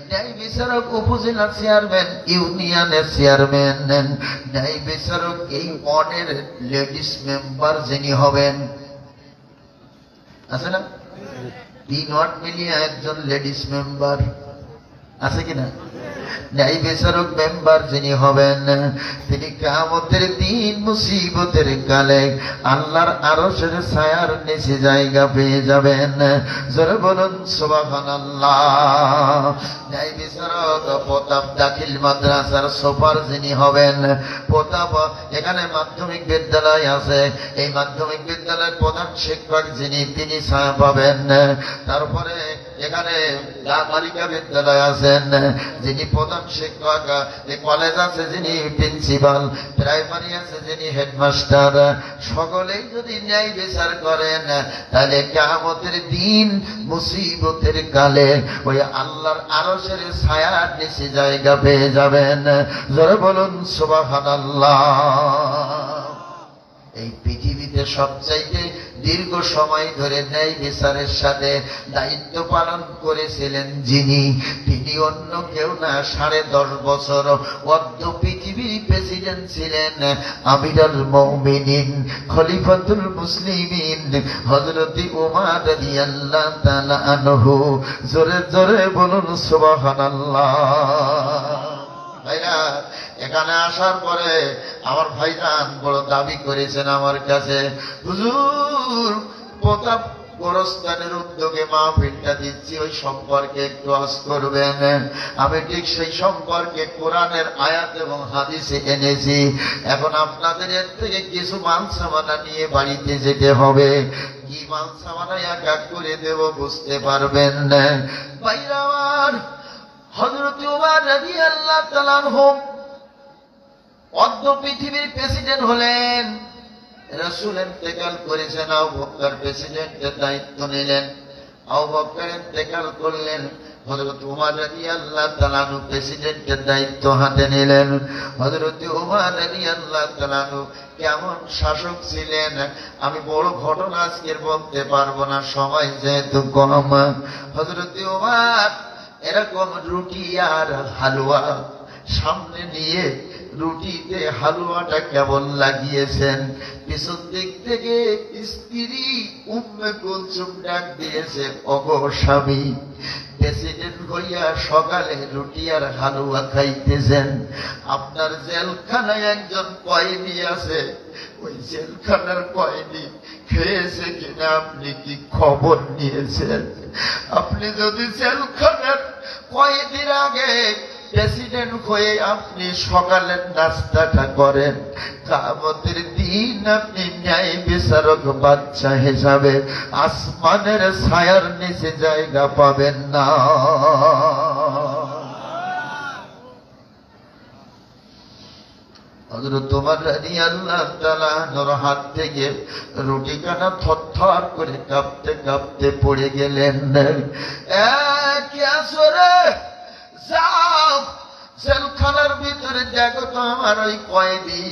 ন্যায় বিচারক উপজেলা চেয়ারম্যান, ইউনিয়নের চেয়ারম্যান, ন্যায় বিচারক এই ওয়ার্ডের লেডিস মেম্বার যিনি হবেন, আছে না? 3 ওয়ার্ড মিলিয়ে একজন লেডিস মেম্বার। আছে কিনা? ন্যায় বিচারক মেম্বার যিনি হবেন, তিনি কিয়ামতের দিন মুসিবতের কালে আল্লাহর আরশের ছায়ার নিচে জায়গা পেয়ে যাবেন। জোরে বলুন সুবহানাল্লাহ। ন্যায় বিচারক প্রতাপ দাখিল মাদ্রাসার সুপার যিনি হবেন, প্রতাপ এখানে মাধ্যমিক বিদ্যালয় আছে, এই মাধ্যমিক বিদ্যালয়ের প্রধান শিক্ষক যিনি, তিনি ছায়া পাবেন। তারপরে এখানে বালিকা বিদ্যালয় আছেন যিনি প্রধান শিক্ষক, এই কলেজ আছে যিনি প্রিন্সিপাল, প্রাইমারি আছে যিনি হেডমাস্টার, সকলেই যদি ন্যায় বিচার করেন তাহলে কিয়ামতের দিন মুসিবতের কালে ওই আল্লাহর আরশের ছায়ার নিচে জায়গা পেয়ে যাবেন। জোরে বলুন সুবহানাল্লাহ। এই পৃথিবীতে সবচাইতে দীর্ঘ সময় ধরে ন্যায় বিচারের সাথে দায়িত্ব পালন করেছিলেন যিনি, তিনি অন্য কেউ না, 10.5 বছর অর্ধ পৃথিবীর প্রেসিডেন্ট ছিলেন আমিরুল মুমিনিন খলিফাতুল মুসলিমিন হযরত ওমর রাদিয়াল্লাহু তাআলা আনহু। জোরে জোরে বলুন সুবহানাল্লাহ। ভাইরা, এখানে আসার পরে আমার ভাইজান বড় দাবি করেছেন আমার কাছে, হুজুর প্রতাপ গোরস্থানের উদ্যোগে মাহফিলটা দিচ্ছি, ওই সম্পর্কে একটু ওয়াজ করবেন। আমি ঠিক সেই সম্পর্কে কোরআনের আয়াত এবং হাদিসে এনেছি। এখন আপনাদের এর থেকে কিছু মানসামানা নিয়ে বাড়িতে যেতে হবে। কি মানসামানা এক এক করে দেব বুঝতে পারবেন না। ভাইরা আমার, হযরত ওমর রাদিয়াল্লাহু তাআলা আনহু অর্ধ পৃথিবীর প্রেসিডেন্ট হলেন। রাসূল ইন্তেকাল করেছেন, আবু বকর প্রেসিডেন্টের দায়িত্ব নিলেন। আবু বকর ইন্তেকাল করলেন, হযরত ওমর রাদিয়াল্লাহু তাআলা আনহু প্রেসিডেন্টের দায়িত্ব হাতে নিলেন। হযরত ওমর রাদিয়াল্লাহু তাআলা আনহু কেমন শাসক ছিলেন আমি বড় ঘটনা আজকের বলতে পারবো না, সময় যেহেতু কম। হযরত ওমর এরকম রুটি আর হালুয়া সামনে নিয়ে রুটিতে হালুয়াটা কেবল লাগিয়েছেন, পিছন দিক থেকে স্ত্রী উম্মে কুলসুম ডাক দিয়েছে, ওগো স্বামী, প্রেসিডেন্ট হইয়া সকালে রুটি আর হালুয়া খাইতেছেন, আপনার জেলখানায় একজন কয়েদি আছে, ওই জেলখানার কয়েদি খেয়েছে কিনা আপনি কি খবর নিয়েছেন? আপনি যদি জেলখানার কয়েদির আগে প্রেসিডেন্ট হয়ে আপনি সকালের নাস্তাটা করেন, কিয়ামতের দিন আপনি ন্যায় বিচারক বাচ্চা হিসাবে আসমানের ছায়ার নিচে জায়গা পাবেন না। হযরত ওমর রাদিয়াল্লাহু তাআলা আনহুর হাত থেকে রুটি কানা থরথর করে কাঁপতে কাঁপতে পড়ে গেলেন। কি আসরে যাও জেলখানার ভিতরে দেখো তো আমার ওই কয়েদি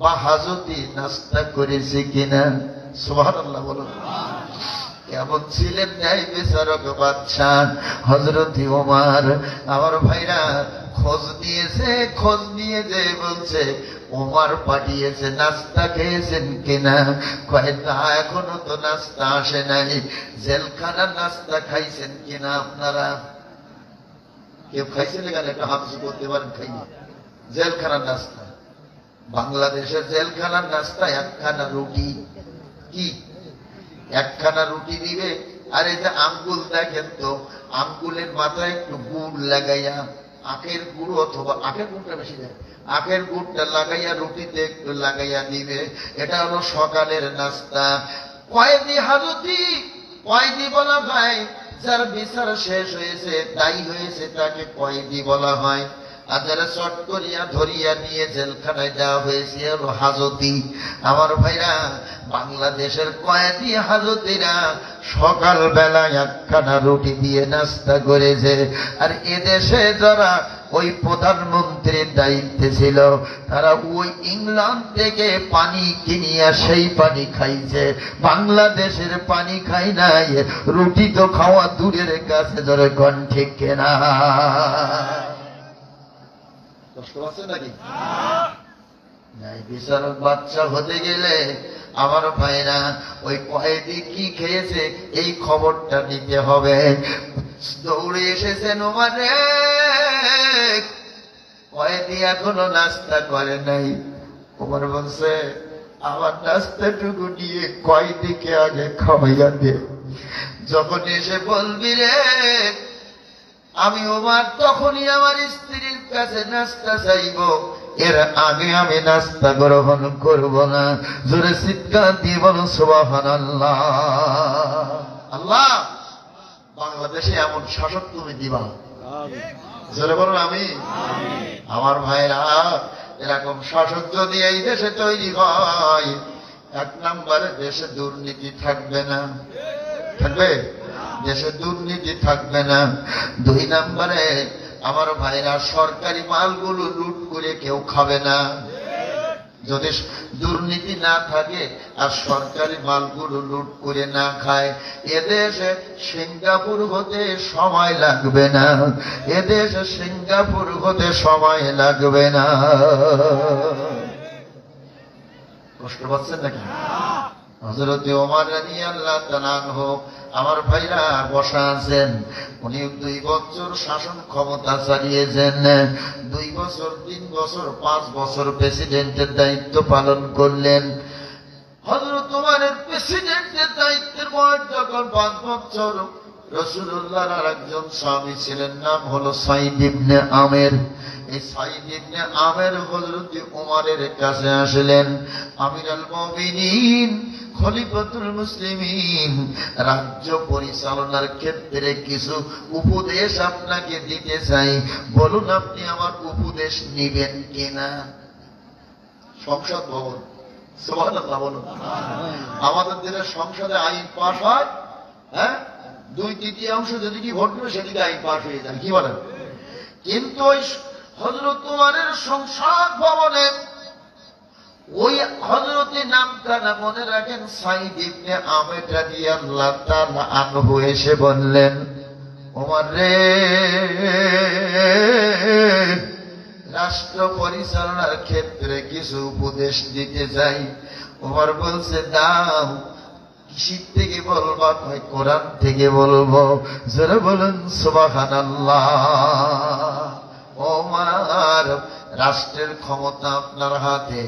বা হাজতি নাস্তা করেছে কিনা। সুবহানাল্লাহ বলুন। কেমন ছিলেন ন্যায় বিচারক বাদশা হযরত ওমর। আমার ভাইরা খোঁজ নিয়ে যে বলছে ওমর পাঠিয়েছে, নাস্তা খেয়েছেন কিনা? কয় না, এখনো তো নাস্তা আসে নাই। জেলখানার নাস্তা খাইছেন কিনা আপনারা? কেউ খাইছেন এখানে? একটা হাত করতে পারেন খাইনি। জেলখানার নাস্তা, বাংলাদেশের জেলখানার নাস্তা একখানা রুটি। কি একখানা রুটি দিবে, আর এই যে আঙ্গুল দেখেন তো, আঙ্গুলের মাথায় একটু গুড় লাগাইয়া, আখের গুড় অথবা আখের গুড়টা বেশি দেয়, আখের গুড়টা লাগাইয়া রুটিতে একটু লাগাইয়া দিবে। এটা হলো সকালের নাস্তা। কয়েদি হাজতি, কয়েদি বলা হয় যার বিচার শেষ হয়েছে, দায়ী হয়েছে, তাকে কয়েদি বলা হয়। আর যারা চট করিয়া ধরিয়া নিয়ে জেলখানায় দেওয়া হয়েছে হলো হাজতি। আমার ভাইরা, বাংলাদেশের কয়েদি হাজতিরা সকালবেলা একখানা রুটি দিয়ে নাস্তা করেছে। আর এদেশে যারা ওই প্রধানমন্ত্রীর দায়িত্বে ছিল, তারা ওই ইংল্যান্ড থেকে পানি কিনিয়া সেই পানি খাইছে, বাংলাদেশের পানি খাই নাই। রুটি তো খাওয়া দূরের কাছে, ধরে কোন ঠিক কেনা কষ্ট আছে নাকি? ন্যায় বিচারক বাচ্চা হতে গেলে আমার ভাইরা ওই কয়েদি কি খেয়েছে এই খবরটা নিতে হবে। দৌড়ে এসেছেন ওমর রে, কয়েদি এখনো নাস্তা করে নাই। ওমর বলছে, আমার নাস্তাটুকু নিয়ে কয়েদিকে আগে খাওয়াইয়া দে। যখন এসে বলবি রে আমি ওমর, তখনই আমার স্ত্রীর কাছে নাস্তা চাইব, এর আগে আমি নাস্তা গ্রহণ করব না। জোরে চিৎকার দিয়ে বলো সুবহানাল্লাহ। আল্লাহ বাংলাদেশে এমন শাসক তুমি দিবা, জোরে বলুন আমি। আমার ভাইরা, এরকম শাসক যদি এই দেশে তৈরি হয়, এক নম্বরে দেশে দুর্নীতি থাকবে না। থাকবে? দেশে দুর্নীতি থাকবে না। দুই নম্বরে আমার ভাইরা, সরকারি মালগুলো লুট করে কেউ খাবে না। যদি দুর্নীতি না থাকে আর সরকারি মালগুলো লুট করে না খায়, এদেশে সিঙ্গাপুর হতে সময় লাগবে না। এদেশে সিঙ্গাপুর হতে সময় লাগবে না। কষ্ট পাচ্ছেন নাকি? হযরত ওমর রাদিয়াল্লাহু তাআলা আনহু আমার ভাইরা বসা আছেন। উনি 2 বছর শাসন ক্ষমতা চালিয়েছেন। 2 বছর, 3 বছর, 5 বছর প্রেসিডেন্টের দায়িত্ব পালন করলেন। হযরত ওমরের প্রেসিডেন্টের দায়িত্বের বয়স যখন 5 বছর, রাসূলুল্লাহর আরেকজন স্বামী ছিলেন, নাম হলো সাইদ ইবনে আমের। এই সাইদ ইবনে আমের হযরত ওমরের কাছে আসলেন, আমিরুল মুমিনিন, খলিফাতুল মুসলিমিন, রাজ্য পরিচালনার ক্ষেত্রে কিছু উপদেশ আপনাকে দিতে চাই, বলুন আপনি আমার উপদেশ নিবেন কিনা? সংসদ ভবন, সুবহানাল্লাহ বলুন। আমাদের দেশের সংসদে আইন পাস হয়, হ্যাঁ, 2/3 যদি কি ভোট দেবে সেদিকে আইন পাস হয়ে যায়, কি বলেন? কিন্তু ওই হযরত ওমরের সংসদ ভবনে ওই হযরতে নামখানা মনে রাখেন, সাইদ ইবনে আমের রাদিয়াল্লাহু তাআলা আনহু এসে বললেন, ওমর রে, রাষ্ট্র পরিচালনার ক্ষেত্রে কিছু উপদেশ দিতে চাই। ওমর বলছে, দাও। কিসির থেকে বলবা? কয় কোরআন থেকে বলবো। জোরে বলুন সুবহানাল্লাহ। ওমর, রাষ্ট্রের ক্ষমতা আপনার হাতে,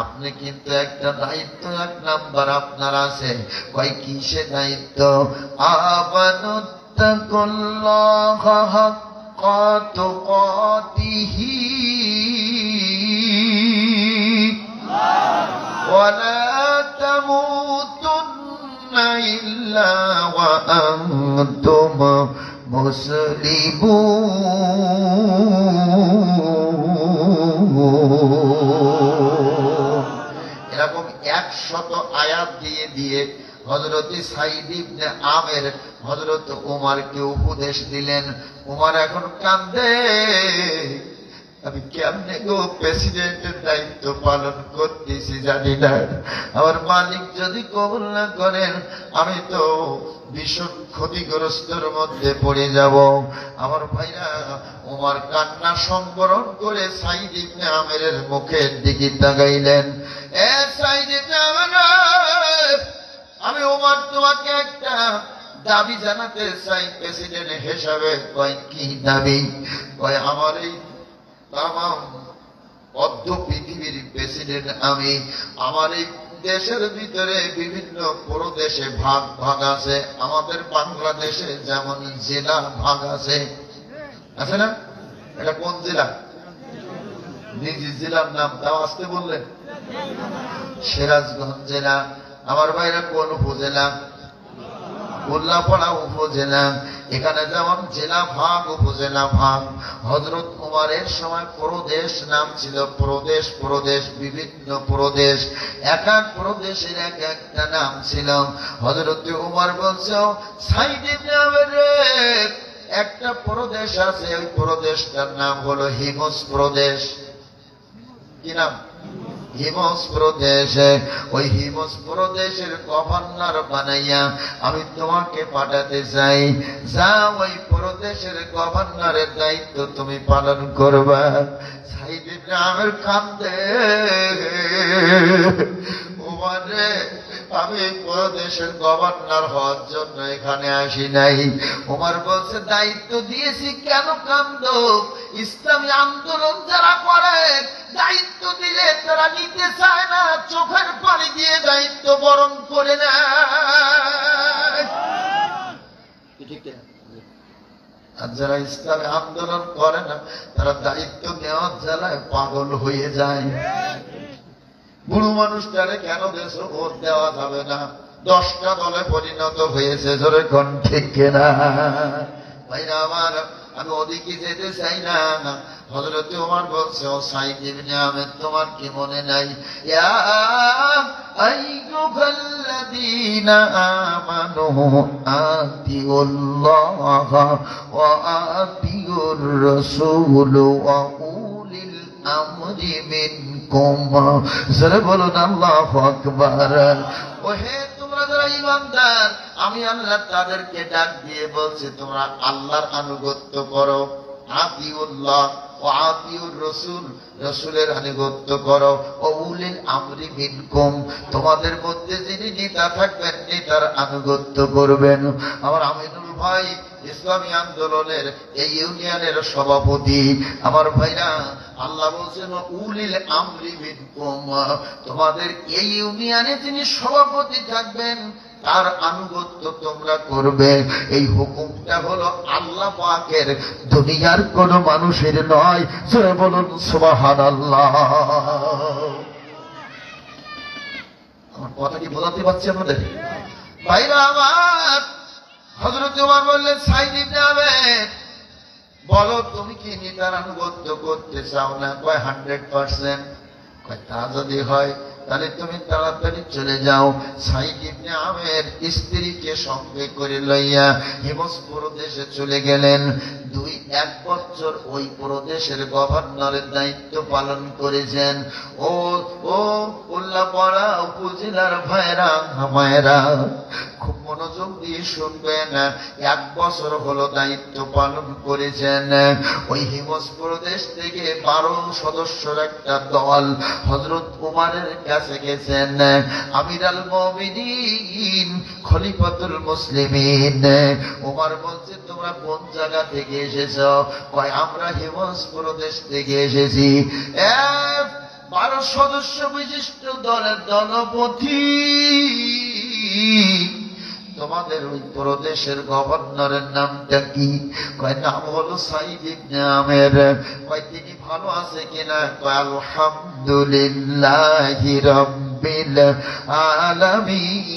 আপনি কিন্তু একটা দায়িত্ব 1 নাম্বার আপনার আছে। কয় কিসে দায়িত্ব? আমানুত্তাকুল্লাহা হাক্কা তুকাতিহি ওয়া লা তামুতুন্না ইল্লা ওয়া আনতুম মুসলিমুন। এরকম 100 আয়াত দিয়ে দিয়ে হযরত সাইদ ইবনে আমের হযরত ওমরকে উপদেশ দিলেন। ওমর এখন কান্দে, আমি কেমনে গো প্রেসিডেন্টের দায়িত্ব পালন করতেছি জানি না। আমার মালিক যদি কবুল না করেন, আমি তো ভীষণ ক্ষতিগ্রস্তের মধ্যে পড়ে যাব। আমার ভাইরা, ওমর কান্না সংবরণ করে সাইদ ইবনে আমেরের মুখের দিকে তাকাইলেন। এ সাইদ ইবনে আমের, আমি ওমর তোমাকে একটা দাবি জানাতে চাই প্রেসিডেন্ট হিসাবে। কয় কি দাবি? কয় আমার এই তামাম অর্ধ পৃথিবীর প্রেসিডেন্ট আমি। আমার এই দেশের ভিতরে বিভিন্ন প্রদেশে ভাগ ভাগ আছে। আমাদের বাংলাদেশে যেমন জেলা ভাগ আছে, আছে না? এটা কোন জেলা? নিজ জেলার নাম তাও আসতে বললেন। সিরাজগঞ্জ জেলা। আমার ভাইরা কোন উপজেলা? উল্লাপাড়া উপজেলা। এখানে যেমন জেলা ভাগ, উপজেলা ভাগ। হযরত ওমরের সময় প্রদেশ নাম ছিল প্রদেশ, প্রদেশ, বিভিন্ন প্রদেশ, এক এক প্রদেশের এক একটা নাম ছিল। হযরত ওমর বলছে, সাইদ ইবনে আমের, একটা প্রদেশ আছে, ওই প্রদেশটার নাম হলো হিমস প্রদেশ। কি নাম? হিমস প্রদেশে। ওই হিমস প্রদেশের গভর্নর বানাইয়া আমি তোমাকে পাঠাতে চাই। যা ওই প্রদেশের গভর্নরের দায়িত্ব তুমি পালন করবা। সাইদ ইবনে আমের কান্দে, ওমর রে, আমি প্রদেশের গভর্নর হওয়ার জন্য এখানে আসি নাই। ওমর বলছে দায়িত্ব দিয়েছি কেন কান্দ? ইসলামী আন্দোলন যারা করে দায়িত্ব দিলে তারা নিতে চায় না, চোখের পানি দিয়ে দায়িত্ব বরণ করে নেয়। ঠিক না? আর যারা ইসলামী আন্দোলন করে না তারা দায়িত্ব নেওয়ার জ্বালায় পাগল হয়ে যায়। বুড়ো মানুষটারে কেন দেশ ভোট দেওয়া যাবে না? 10টা দলে পরিণত হয়েছে, জোরে কোন ঠিক কিনা? ভাইরা আমার, আমি ওদিকে যেতে চাই না। হযরত ওমর বলছে, ও সাইদ ইবনে আমের, তোমার কি মনে নাই? ইয়া আইয়ুহাল্লাযীনা আমানু আতিউল্লাহ ওয়া আতিউর রাসূল ওয়া উলিল আমরি মিনকুম। জোরে বলুন আল্লাহু আকবার। ওহে তোমরা যারা ঈমানদার, আমি আল্লাহ তাদেরকে ডাক দিয়ে বলছি তোমরা আল্লাহর আনুগত্য করো। আতিউল্লাহ ওয়া আতিউর রাসূল, রাসূলের আনুগত্য করো। ও উলিল আমরি মিনকুম, তোমাদের মধ্যে যিনি নেতা থাকবেন নেতার আনুগত্য করবেন। আমার আমিনুল ভাই ইসলামী আন্দোলনের এই ইউনিয়নের সভাপতি। আমার ভাইরা, আল্লাহ বলছেন উলিল আমরি মিনকুম, তোমাদের এই ইউনিয়নে যিনি সভাপতি থাকবেন তার আনুগত্য তোমরা করবে। এই হুকুমটা হলো আল্লাহ পাকের, দুনিয়ার কোন মানুষের নয়। জোরে বলুন সুবহানাল্লাহ। আমার কথা কি বোঝাতে পারছি আপনাদের? ভাইরা আমার, হযরত ওমর বললেন, সাইদ ইবনে আমের, বলো তুমি কি নেতার আনুগত্য করতে চাও না? কয় 100%। কয় তা যদি হয় তাহলে তুমি তাড়াতাড়ি চলে যাও। সাইদ ইবনে আমের স্ত্রীকে সঙ্গে করে লইয়া হিমস প্রদেশে চলে গেলেন। 1 বছর ওই প্রদেশের গভর্নরের দায়িত্ব পালন করেছেন। ও ও উল্লাপাড়া উপজেলার ভাইরা মায়েরা, খুব মনোযোগ দিয়ে শুনবেন। 1 বছর হলো দায়িত্ব পালন করেছেন। ওই হিমস প্রদেশ থেকে 12 সদস্যের একটা দল হযরত ওমরের কাছে গেছেন। আমির আল মুমিনিন, খলিফাতুল মুসলিমিন। ওমর বলছে, তোমরা কোন জায়গা থেকে এসেছো? কয় আমরা হিমস প্রদেশ থেকে এসেছি। 12 সদস্য বিশিষ্ট দলের দলপতি, তোমাদের ওই প্রদেশের গভর্নরের নামটা কি? কয় নাম হলো সাইদ ইবনে আমের। কয় তিনি ভালো আছে কিনা? কয় আলহামদুলিল্লাহি রাব্বিল আলামিন।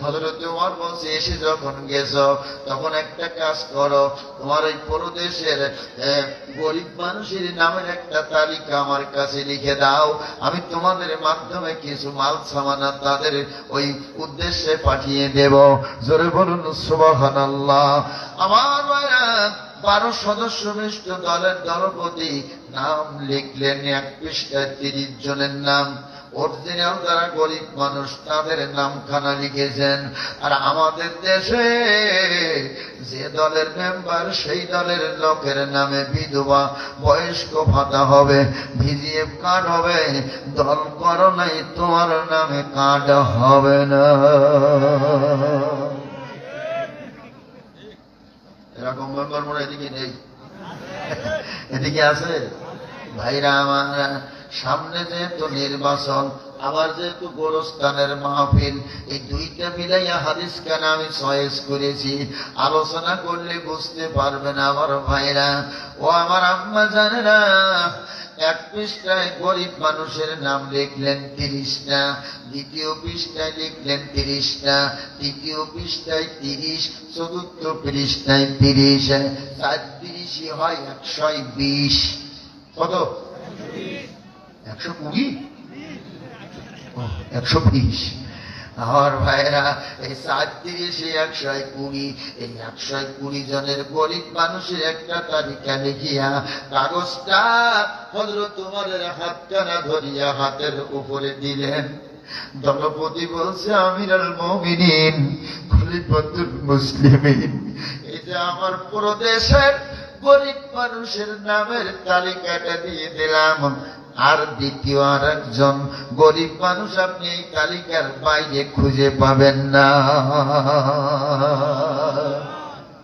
হযরত ওমর বলছে, এসে যখন গেছো তখন একটা কাজ করো, তোমার ওই প্রদেশের গরিব মানুষের নামের একটা তালিকা আমার কাছে লিখে দাও। আমি তোমাদের মাধ্যমে কিছু মাল সামানা তাদের ওই উদ্দেশ্যে পাঠিয়ে দেব। জোরে বলুন সুবহানাল্লাহ। আমার ভাইরা, 12 সদস্য বিশিষ্ট দলের দলপতি নাম লিখলেন 1 পৃষ্ঠায় 30 জনের নাম। অরিজিনাল যারা গরিব মানুষ তাদের নামখানা লিখেছেন। আর আমাদের দেশে যে দলের মেম্বার সেই দলের লোকের নামে বিধবা বয়স্ক ভাতা হবে, ভিজিএফ কার্ড হবে। দল করো নাই, তোমার নামে কার্ড হবে না। এরকম মেম্বার মনে এদিকে নেই, এদিকে আছে। ভাইরা আমার, সামনে যেহেতু নির্বাচন, আবার যেহেতু গোরস্থানের মাহফিল, এই দুইটা মিলাইয়া হাদিস কেন আমি চয়েস করেছি, আলোচনা করলে বুঝতে পারবেন আমার ভাইরা ও আমার আম্মা জানেরা। 1 পৃষ্ঠায় গরিব মানুষের নাম লিখলেন 30টা, 2য় পৃষ্ঠায় লিখলেন 30টা, 3য় পৃষ্ঠায় 30, 4র্থ পৃষ্ঠায় 30, 4 30 হয় 120। কত? 120, 120। আমার ভাইরা, এই 4 30 120, এই 120 জনের গরিব মানুষের একটা তালিকা লিখিয়া কাগজটা হযরত ওমরের হাতখানা ধরিয়া হাতের উপরে দিলেন। দলপতি বলছে, আমির আল মুমিনিন, খলিফাতুল মুসলিমিন, এই যে আমার প্রদেশের গরিব মানুষের নামের তালিকাটা দিয়ে দিলাম। আর দ্বিতীয় আর একজন গরিব মানুষ আপনি এই তালিকার বাইরে খুঁজে পাবেন না।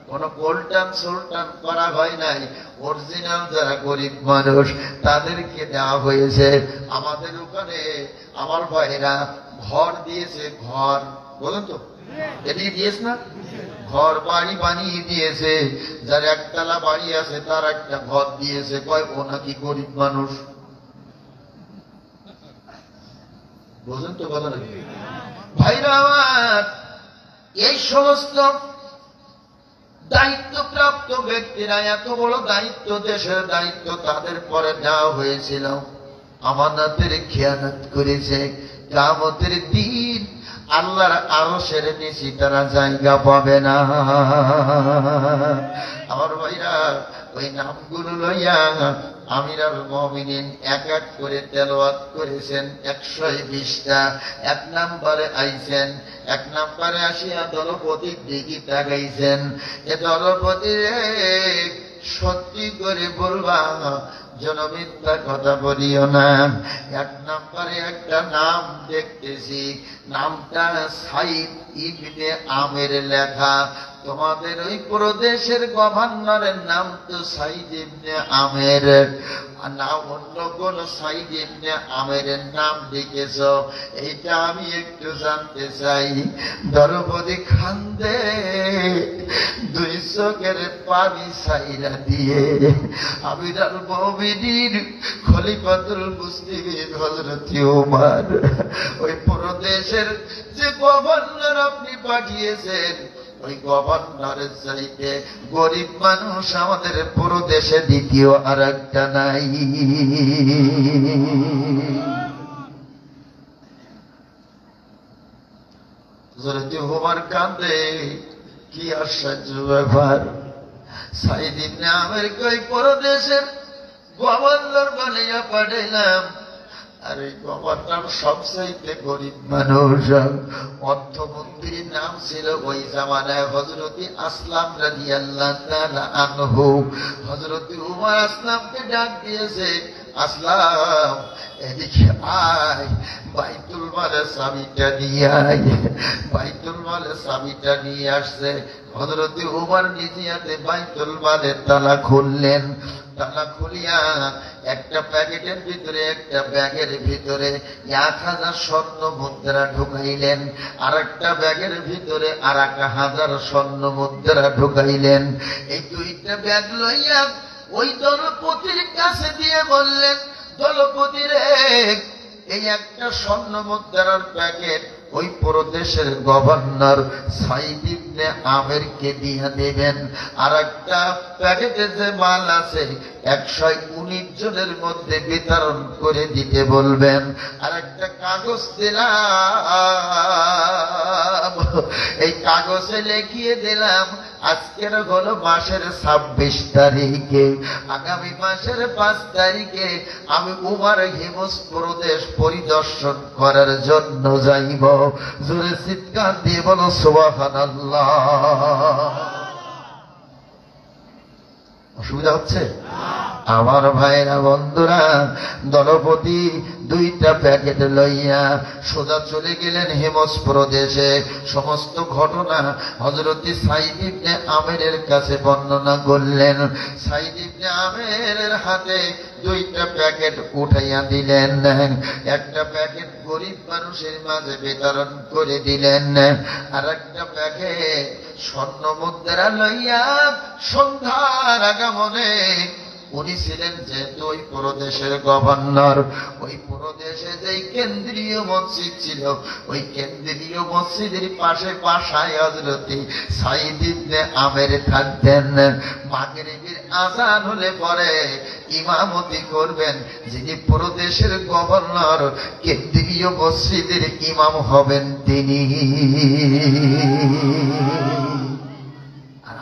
কোন কোল্টান সুলটান করা হয় নাই, অরিজিনাল যারা গরিব মানুষ তাদেরকে দেওয়া হয়েছে। আমাদের ওখানে আমার ভাইরা ঘর দিয়েছে, ঘর বলেন তো এদিকে দিয়েছে না, ঘর বাড়ি বানিয়ে দিয়েছে। যার একতলা বাড়ি আছে তার একটা ঘর দিয়েছে, কয় ও নাকি গরিব মানুষ। বুঝলেন তো কথা নাকি ভাইরা আমার? এই সমস্ত দায়িত্বপ্রাপ্ত ব্যক্তিরা, এত বড় দায়িত্ব, দেশের দায়িত্ব তাদের পরে দেওয়া হয়েছিল, আমানতের খেয়ানত করেছে। কিয়ামতের দিন আল্লাহর আরশের নিচে তারা জায়গা পাবে না। আমার ভাইরা, ওই নামগুলো লইয়া আমিরুল মুমিনিন এক এক করে তেলাওয়াত করেছেন 120টা। এক নম্বরে আইছেন, এক নম্বরে আসিয়া দলপতির দিকে তাকাইছেন, এ দলপতি রে সত্যি করে বলবা, যেন মিথ্যা কথা বলিও না। এক নম্বরে একটা নাম দেখতেছি, নামটা সাইদ ইবনে আমের লেখা। তোমাদের ওই প্রদেশের গভর্নরের নাম তো সাইদ ইবনে আমের, না অন্য কোন সাইদ ইবনে আমের নাম লিখেছ? এইটা আমি একটু জানতে চাই। দরপতি খান্দে, দুই চোখের পানি সাইরা দিয়ে আমিরুল মুমিনিন খলিফাতুল মুসলিমিন হযরত ওমর, ওই প্রদেশের যে গভর্নর আপনি পাঠিয়েছেন, ওই গভর্নরের চাইতে গরিব মানুষ আমাদের পুরো দেশে দ্বিতীয় আর একটা নাই। হযরত ওমর কান্দে, কি আশ্চর্য ব্যাপার! সাইদ ইবনে আমের কই প্রদেশের গভর্নর বানাইয়া পাঠাইলাম, আর এই গভর্নর সবচাইতে গরিব মানুষ। অর্থমন্ত্রীর নাম ছিল ওই জামানায় হযরত আসলাম রাদিয়াল্লাহু তাআলা আনহু। হযরত উমর আসলামকে ডাক দিয়েছে, আসলাম এদিকে আয়, বাইতুল মালের চাবিটা নিয়ে আয়। বাইতুল মালের চাবিটা নিয়ে আসছে। হযরত উমর নিজে হাতে বাইতুল মালের তালা খুললেন। তালা খুলিয়া একটা প্যাকেটের ভিতরে, একটা ব্যাগের ভিতরে 1000 স্বর্ণ মুদ্রা ঢুকাইলেন, আর একটা ব্যাগের ভিতরে আর 1000 স্বর্ণ মুদ্রা ঢুকাইলেন। এই দুইটা ব্যাগ লইয়া ওই দলপতির কাছে দিয়ে বললেন, দলপতি রে, এই একটা স্বর্ণ মুদ্রার প্যাকেট ওই প্রদেশের গভর্নর সাইদ ইবনে আমেরকে দিয়ে দেবেন, আর একটা প্যাকেটে যে মাল আছে 119 জনের মধ্যে বিতরণ করে দিতে বলবেন। আর একটা কাগজ দিলাম, এই কাগজে লিখিয়ে দিলাম আজকের হলো মাসের 26 তারিখে, আগামী মাসের 5 তারিখে আমি উমর হিমস প্রদেশ পরিদর্শন করার জন্য যাইব। জোরে চিৎকার দিয়ে বলো সুবহানাল্লাহ। অসুবিধা হচ্ছে? আমার ভাইরা বন্ধুরা, দলপতি দুইটা প্যাকেট লইয়া সোজা চলে গেলেন হিমস প্রদেশে। সমস্ত ঘটনা হযরত সাইদ ইবনে আমেরের কাছে বর্ণনা করলেন। সাইদ ইবনে আমেরের হাতে দুইটা প্যাকেট উঠাইয়া দিলেন, একটা প্যাকেট গরিব মানুষের মাঝে বিতরণ করে দিলেন, আর একটা প্যাকেট স্বর্ণ মুদ্রা লইয়া সন্ধ্যার আগমনে, উনি ছিলেন যেহেতু ওই প্রদেশের গভর্নর, ওই প্রদেশে যেই কেন্দ্রীয় মসজিদ ছিল, ওই কেন্দ্রীয় মসজিদের পাশে বাসায় হযরত সাইদ ইবনে আমের থাকতেন। মাগরিবের আযান হলে পরে ইমামতি করবেন যিনি প্রদেশের গভর্নর, কেন্দ্রীয় মসজিদের ইমাম হবেন তিনি।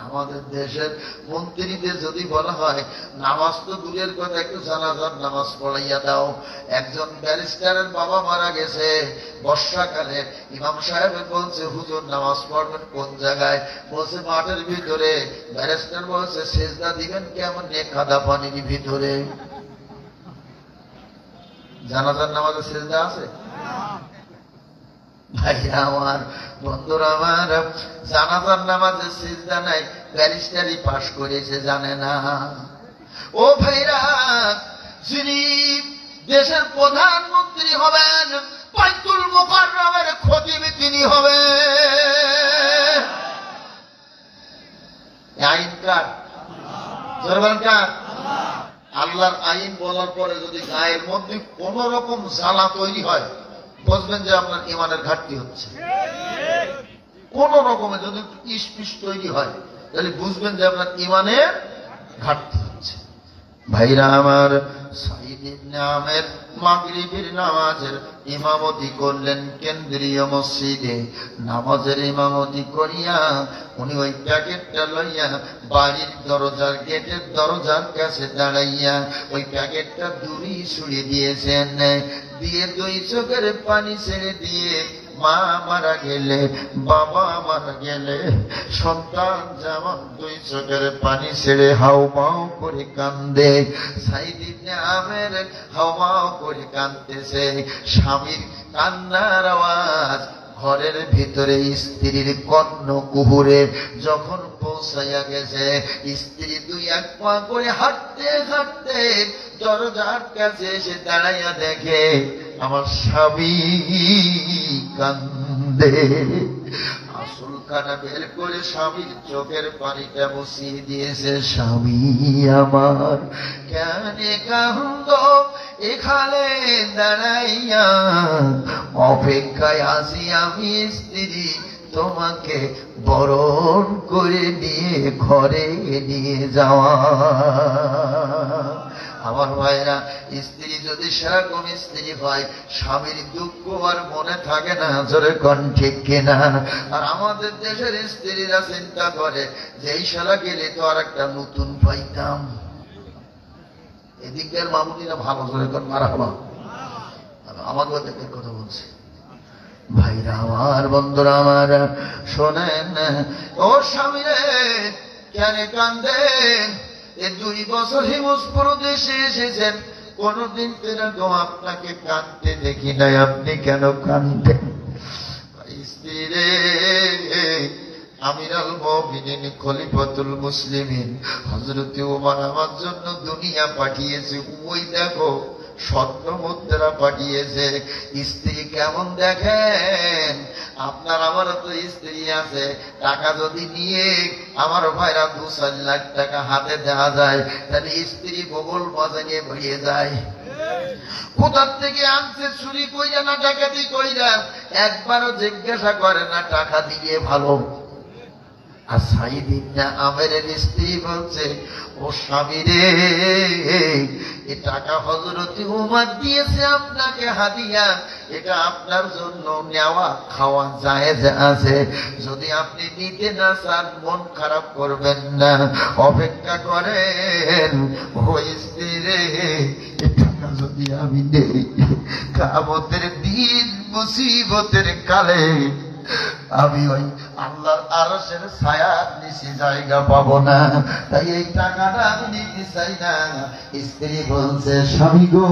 আমাদের দেশের মন্ত্রীদের যদি বলা হয় নামাজ তো দূরের কথা, একটু জানাজার নামাজ পড়াইয়া দাও। একজন ব্যারিস্টারের বাবা মারা গেছে বর্ষাকালে, ইমাম সাহেব বলছে হুজুর নামাজ পড়বেন কোন জায়গায়? বলছে মাঠের ভিতরে। ব্যারিস্টার বলছে সেজদা দিবেন কেমন? কাদা পানির ভিতরে। জানাজার নামাজে সিজদা আছে? ভাইরা আমার, বন্ধুরা আমার, জানাজার নামাজে সিজদা নাই, ব্যারিস্টারি পাশ করেছে জানে না। ও ভাইরা, যিনি দেশের প্রধানমন্ত্রী হবেন, বাইতুল মুকাররমের খতিব তিনি হবেন। আইন কার? জোরবান কার? আল্লাহর আইন বলার পরে যদি গায়ের মধ্যে কোন রকম জ্বালা তৈরি হয়, বুঝবেন যে আপনার ইমানের ঘাটতি হচ্ছে। কোন রকমে যদি ইস্পিস তৈরি হয়, তাহলে বুঝবেন যে আপনার ইমানের ঘাটতি হচ্ছে। ভাইরা আমার, সাঈদ ইবনে আমের মাগরিবের নামাজের ইমামতি করলেন কেন্দ্রীয় মসজিদে। নামাজের ইমামতি করিয়া উনি ওই প্যাকেটটা লইয়া বাড়ির দরজার গেটের দরজার কাছে দাঁড়াইয়া ওই প্যাকেটটা দূরি ছুড়ে দিয়েছেন, দিয়ে দুই চোখের পানি ছেড়ে দিয়ে মা মারা গেলে, বাবা মারা গেলে, সন্তান যেমন দুই চোখের পানি ছেড়ে হাউমাউ করে কান্দে, সাঈদ ইবনে আমের হাউমাউ করে কাঁদতেছে। স্বামীর কান্নার আওয়াজ ঘরের ভিতরে স্ত্রীর কর্ণ কুহুরে যখন পৌঁছাইয়া গেছে, স্ত্রী দুই এক পা করে হাঁটতে হাঁটতে দরজার কাছে এসে দাঁড়াইয়া দেখে আমার স্বামী কান্দে। আসল কানা বের করে স্বামীর চোখের পানিটা বসিয়ে দিয়েছে। স্বামী আমার কেন কান্দ এখানে দাঁড়াইয়া, অপেক্ষায় আছি আমি স্ত্রী তোমাকে বরণ করে নিয়ে ঘরে নিয়ে যাওয়া। আমার ভাইরা, স্ত্রী যদি সেরকম স্ত্রী হয়, স্বামীর দুঃখ আর মনে থাকে না। জোরে কোন ঠিক কিনা? আর আমাদের দেশের স্ত্রীরা চিন্তা করে যে এই শালা গেলে তো আর একটা নতুন পাইতাম। এদিকের মামুনিরা ভালো, জোরে কোন মারাবা। আমাদের দিকের কথা বলছি। ভাইরা আমার, বন্ধুরা আমার, শোনেন, ও স্বামীরে কেন কান্দেন? এই 2 বছর হিমুজপুর দেশে এসেছেন, কোনদিন এরকম আপনাকে কাঁদতে দেখি নাই, আপনি কেন কাঁদেন? স্ত্রী রে, আমিরুল মুমিনিন খলিফাতুল মুসলিমিন হযরত ওমর আমার জন্য দুনিয়া পাঠিয়েছে। ওই দেখো স্বর্ণ মুদ্রা পাঠিয়েছে। স্ত্রী কেমন দেখেন? আপনার আমার তো স্ত্রী আছে, টাকা যদি নিয়ে আমার ভাইরা 2-4 লাখ টাকা হাতে দেওয়া যায়, তাহলে স্ত্রী বগল বাজানিয়ে ভরিয়ে যায়। কোথার থেকে আনছে চুরি কইরা না ডাকাতি কইরা, একবারও জিজ্ঞাসা করে না, টাকা দিয়ে ভালো। আর সাঈদ ইবনে আমেরের স্ত্রী বলছে, ও স্বামী রে, এ টাকা হযরত উমর দিয়েছে আপনাকে হাদিয়া, এটা আপনার জন্য নেওয়া খাওয়া জায়েজ আছে। যদি আপনি নিতে না চান, মন খারাপ করবেন না, অপেক্ষা করেন। ওই স্ত্রী রে, এ টাকা যদি আমি নেই, কিয়ামতের দিন মুসিবতের কালে আমি ওই আল্লাহর আরশের ছায়ার নিচে জায়গা পাবো না, তাই এই টাকাটা আমি নিতে চাই না। স্ত্রী বলছে, স্বামী গো,